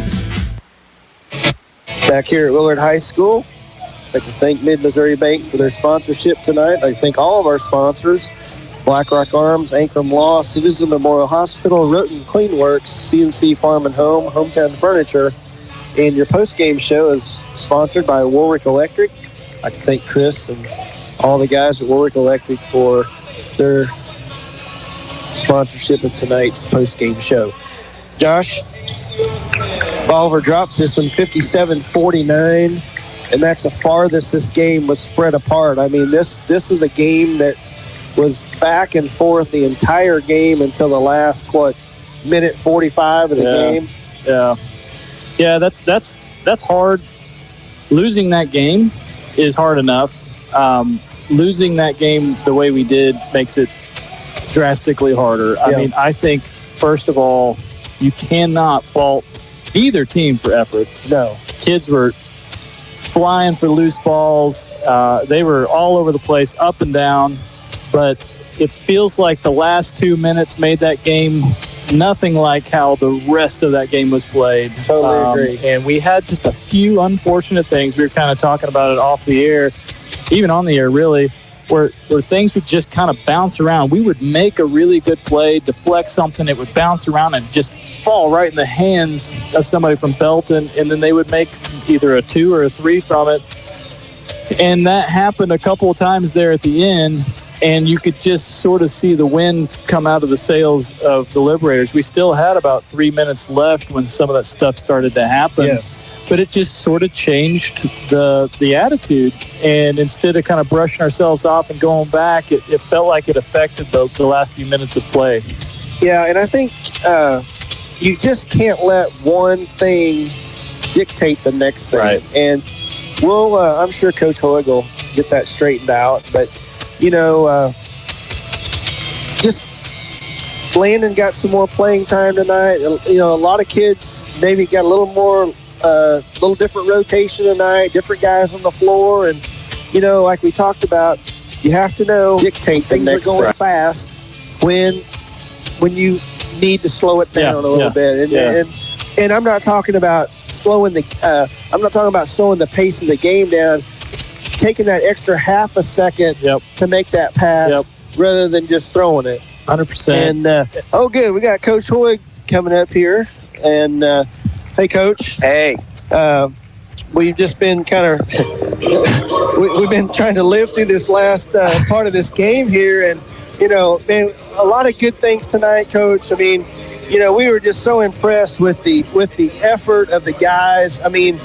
Back here at Willard High School, I'd like to thank Mid-Missouri Bank for their sponsorship tonight. I'd like to thank all of our sponsors, BlackRock Arms, Ankrum Law, Citizen Memorial Hospital, Roten Cleanworks, CNC Farm and Home, Hometown Furniture, and your post-game show is sponsored by Warwick Electric. I'd like to thank Chris and all the guys at Warwick Electric for their sponsorship of tonight's post-game show. Josh, Bolivar drops this one 57-49, and that's the farthest this game was spread apart. I mean, this is a game that was back and forth the entire game until the last, minute 45 of the game. Yeah. Yeah, that's hard. Losing that game is hard enough. Losing that game the way we did makes it drastically harder. I mean, I think, first of all, you cannot fault either team for effort. No. Kids were flying for loose balls. They were all over the place, up and down. But it feels like the last 2 minutes made that game nothing like how the rest of that game was played. Totally agree. And we had just a few unfortunate things. We were kind of talking about it off the air, even on the air, really, where things would just kind of bounce around. We would make a really good play, deflect something, it would bounce around and just fall right in the hands of somebody from Belton, and then they would make either a 2 or a 3 from it. And that happened a couple of times there at the end, and you could just sort of see the wind come out of the sails of the Liberators. We still had about 3 minutes left when some of that stuff started to happen. Yes. But it just sort of changed the attitude. And instead of kind of brushing ourselves off and going back, it felt like it affected the last few minutes of play. Yeah, and I think you just can't let one thing dictate the next thing. Right. And I'm sure Coach Hoig will get that straightened out. But, just Landon got some more playing time tonight. A lot of kids maybe got a little more, little different rotation tonight, different guys on the floor. And, like we talked about, you have to know dictate things are going fast when you need to slow it down a little bit. And I'm not talking about slowing the pace of the game down, taking that extra half a second to make that pass rather than just throwing it. 100%. And good, we got Coach Hoig coming up here. And hey, Coach. Hey. We've just been kind of we've been trying to live through this last part of this game here, and man, a lot of good things tonight, Coach. I mean, we were just so impressed with the effort of the guys. I mean,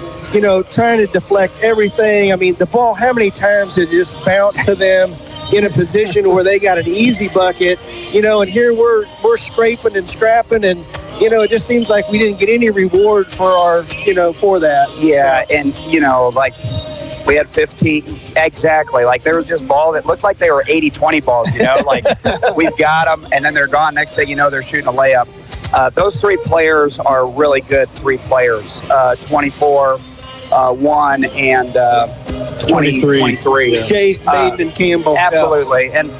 trying to deflect everything. I mean, the ball, how many times did it just bounce to them in a position where they got an easy bucket, and here we're scraping and scrapping, and it just seems like we didn't get any reward for our, for that. Yeah, and, like we had 15, exactly. Like there was just balls that looked like they were 80-20 balls, like we've got them, and then they're gone. Next thing you know, they're shooting a layup. Those 3 players are really good 3 players, 24, 1, and 23. Shafe, Baden, and Campbell. Absolutely. And,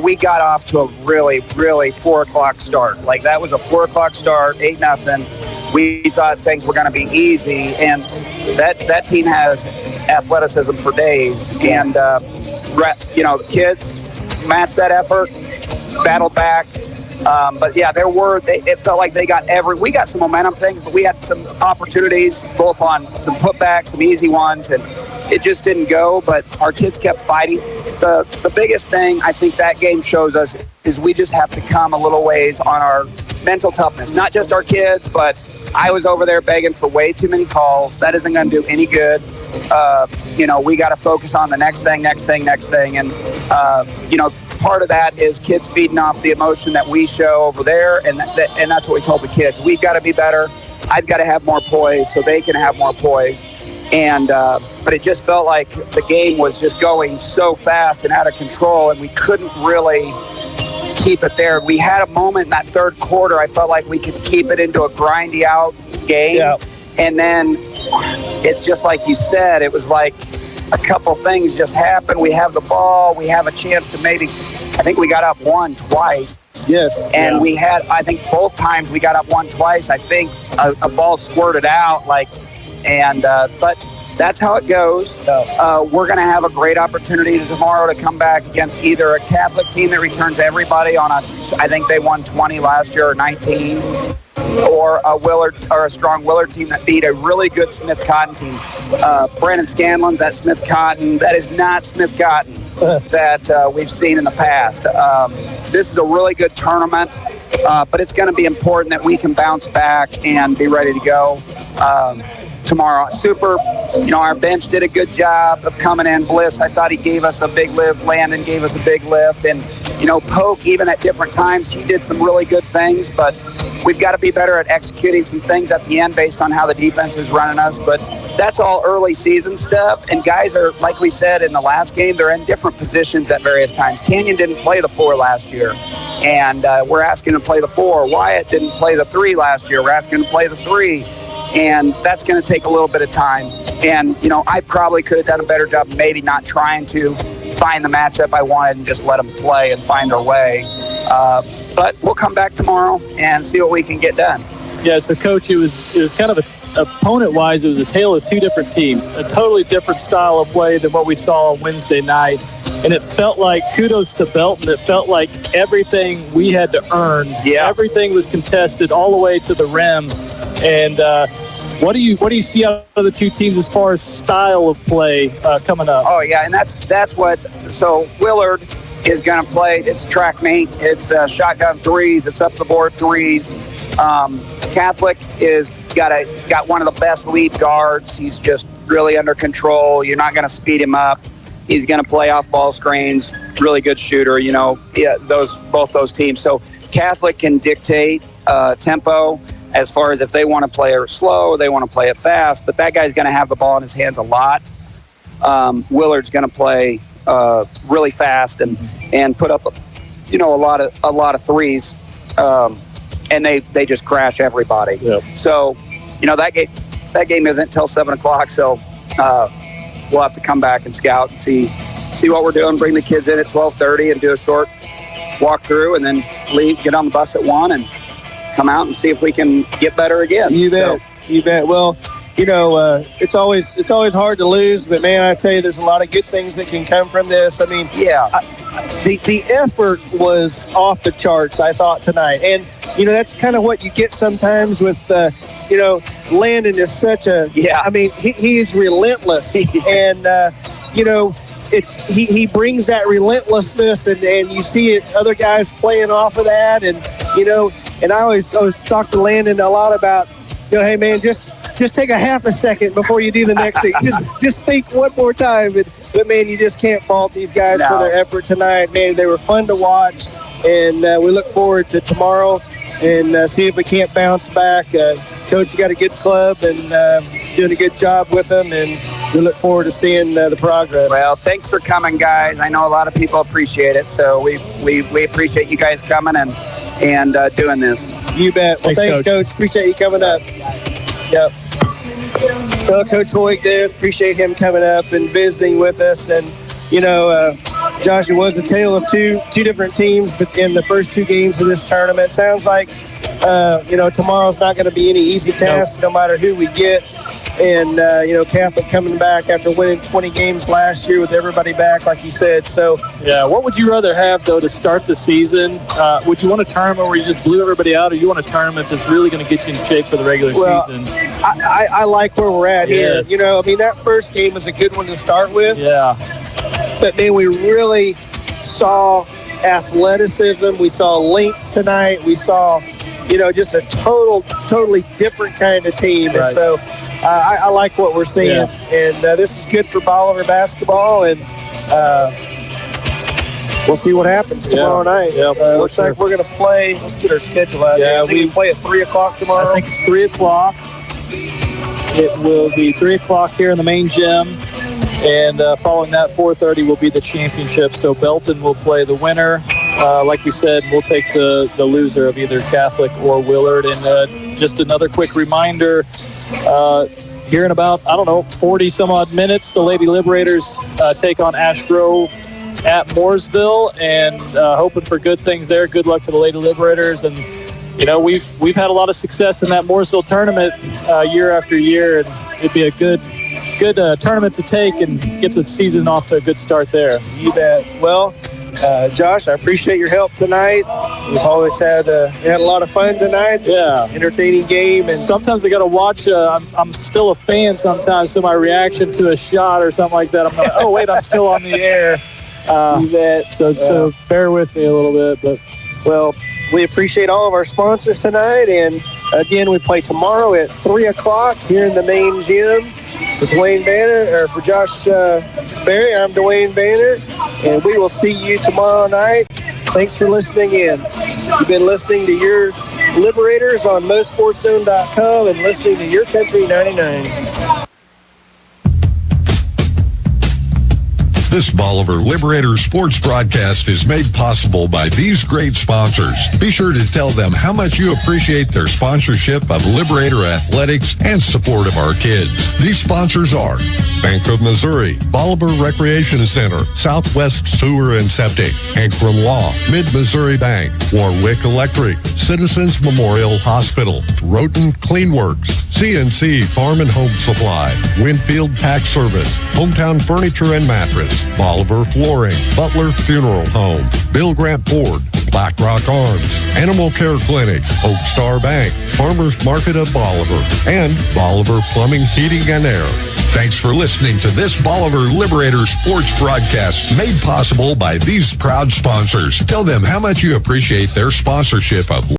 we got off to a really, really 4 o'clock start. Like that was a 4 o'clock start, 8-0. We thought things were going to be easy, and that team has athleticism for days. And, the kids matched that effort, battled back. But yeah, it felt like they got we got some momentum things, but we had some opportunities both on some putbacks, some easy ones, and it just didn't go. But our kids kept fighting. The biggest thing I think that game shows us is we just have to come a little ways on our mental toughness. Not just our kids, but I was over there begging for way too many calls. That isn't going to do any good. We got to focus on the next thing. And, part of that is kids feeding off the emotion that we show over there. And that's what we told the kids. We've got to be better. I've got to have more poise so they can have more poise. And but it just felt like the game was just going so fast and out of control, and we couldn't really keep it there. We had a moment in that third quarter. I felt like we could keep it into a grindy out game. Yeah. And then it's just like you said, it was like a couple things just happened. We have the ball. We have a chance to I think we got up 1 twice. Yes. And we had, I think both times we got up 1 twice. I think a ball squirted out but that's how it goes. We're going to have a great opportunity tomorrow to come back against either a Catholic team that returns everybody I think they won 20 last year or 19, or a strong Willard team that beat a really good Smith Cotton team. Brandon Scanlon's at Smith Cotton. That is not Smith Cotton that we've seen in the past. This is a really good tournament, but it's going to be important that we can bounce back and be ready to go. tomorrow. Super, our bench did a good job of coming in. Bliss, I thought he gave us a big lift. Landon gave us a big lift. And, Poke, even at different times, he did some really good things. But we've got to be better at executing some things at the end based on how the defense is running us. But that's all early season stuff. And guys are, like we said in the last game, they're in different positions at various times. Canyon didn't play the 4 last year. And we're asking him to play the 4. Wyatt didn't play the 3 last year. We're asking him to play the 3. And that's going to take a little bit of time. And, I probably could have done a better job maybe not trying to find the matchup I wanted and just let them play and find our way. But we'll come back tomorrow and see what we can get done. Yeah, so, Coach, it was kind of opponent-wise, it was a tale of two different teams, a totally different style of play than what we saw on Wednesday night. And it felt like, kudos to Belton, it felt like everything we had to earn. Yeah. Everything was contested all the way to the rim. And what do you see out of the two teams as far as style of play coming up? Oh, yeah, and that's what – so Willard is going to play. It's track meet. It's shotgun threes. It's up the board threes. Catholic is got one of the best lead guards. He's just really under control. You're not going to speed him up. He's going to play off ball screens. Really good shooter. Both those teams. So Catholic can dictate tempo as far as if they want to play it slow or they want to play it fast. But that guy's going to have the ball in his hands a lot. Willard's going to play really fast and put up a lot of threes. And they just crash everybody. Yep. So, that game isn't till 7:00. So we'll have to come back and scout and see what we're doing. Bring the kids in at 12:30 and do a short walkthrough, and then leave. Get on the bus at 1 and come out and see if we can get better again. You bet. You bet. Well, it's always hard to lose, but man, I tell you, there's a lot of good things that can come from this. I mean, yeah, the effort was off the charts, I thought, tonight, and that's kind of what you get sometimes with Landon is such a I mean, he is relentless, and he brings that relentlessness, and you see it other guys playing off of that, and and I always talk to Landon a lot about hey man, just take a half a second before you do the next thing. Just think one more time. But man, you just can't fault these guys for their effort tonight. Man, they were fun to watch, and we look forward to tomorrow and see if we can't bounce back. Coach, you got a good club and doing a good job with them, and we look forward to seeing the progress. Well, thanks for coming, guys. I know a lot of people appreciate it, so we appreciate you guys coming and doing this. You bet. Well, thanks, Coach. Appreciate you coming up. Yep. Well, Coach Hoyt there, appreciate him coming up and visiting with us. And, Josh, it was a tale of two different teams in the first 2 games of this tournament. Sounds like, tomorrow's not going to be any easy task, no matter who we get. And, Catholic coming back after winning 20 games last year with everybody back, like you said. So, yeah, what would you rather have, though, to start the season? Would you want a tournament where you just blew everybody out, or you want a tournament that's really going to get you in shape for the regular season? I like where we're at here. That first game was a good one to start with. Yeah. But, man, we really saw athleticism. We saw length tonight. We saw, just a totally different kind of team. Right. And so I like what we're seeing. Yeah. And this is good for Bolivar basketball. And we'll see what happens tomorrow night. Yep, looks like we're going to play. Let's get our schedule out. Yeah, we play at 3 o'clock tomorrow. I think it's 3 o'clock. It will be 3 o'clock here in the main gym. And following that, 4:30 will be the championship. So Belton will play the winner. Like we said, we'll take the loser of either Catholic or Willard. And just another quick reminder, here in about, 40 some odd minutes, the Lady Liberators take on Ash Grove at Mooresville, and hoping for good things there. Good luck to the Lady Liberators. And, we've had a lot of success in that Mooresville tournament year after year, and it'd be a good tournament to take and get the season off to a good start there. You bet. Well, Josh, I appreciate your help tonight. We've always had a lot of fun tonight. Yeah. Entertaining game. And sometimes I got to watch. I'm still a fan sometimes, so my reaction to a shot or something like that, I'm like, oh, wait, I'm still on the air. You bet. So bear with me a little bit. But well, we appreciate all of our sponsors tonight. And again, we play tomorrow at 3 o'clock here in the main gym. For Dwayne Banner, or for Josh Berry, I'm Dwayne Banner, and we will see you tomorrow night. Thanks for listening in. You've been listening to Your Liberators on MoSportsZone.com and listening to Your Country 99. This Bolivar Liberator sports broadcast is made possible by these great sponsors. Be sure to tell them how much you appreciate their sponsorship of Liberator athletics and support of our kids. These sponsors are Bank of Missouri, Bolivar Recreation Center, Southwest Sewer and Septic, Ankrum Law, Mid-Missouri Bank, Warwick Electric, Citizens Memorial Hospital, Roten Cleanworks, CNC Farm and Home Supply, Winfield Pack Service, Hometown Furniture and Mattress, Bolivar Flooring, Butler Funeral Home, Bill Grant Ford, Black Rock Arms, Animal Care Clinic, Oak Star Bank, Farmers Market of Bolivar, and Bolivar Plumbing, Heating and Air. Thanks for listening to this Bolivar Liberator sports broadcast made possible by these proud sponsors. Tell them how much you appreciate their sponsorship of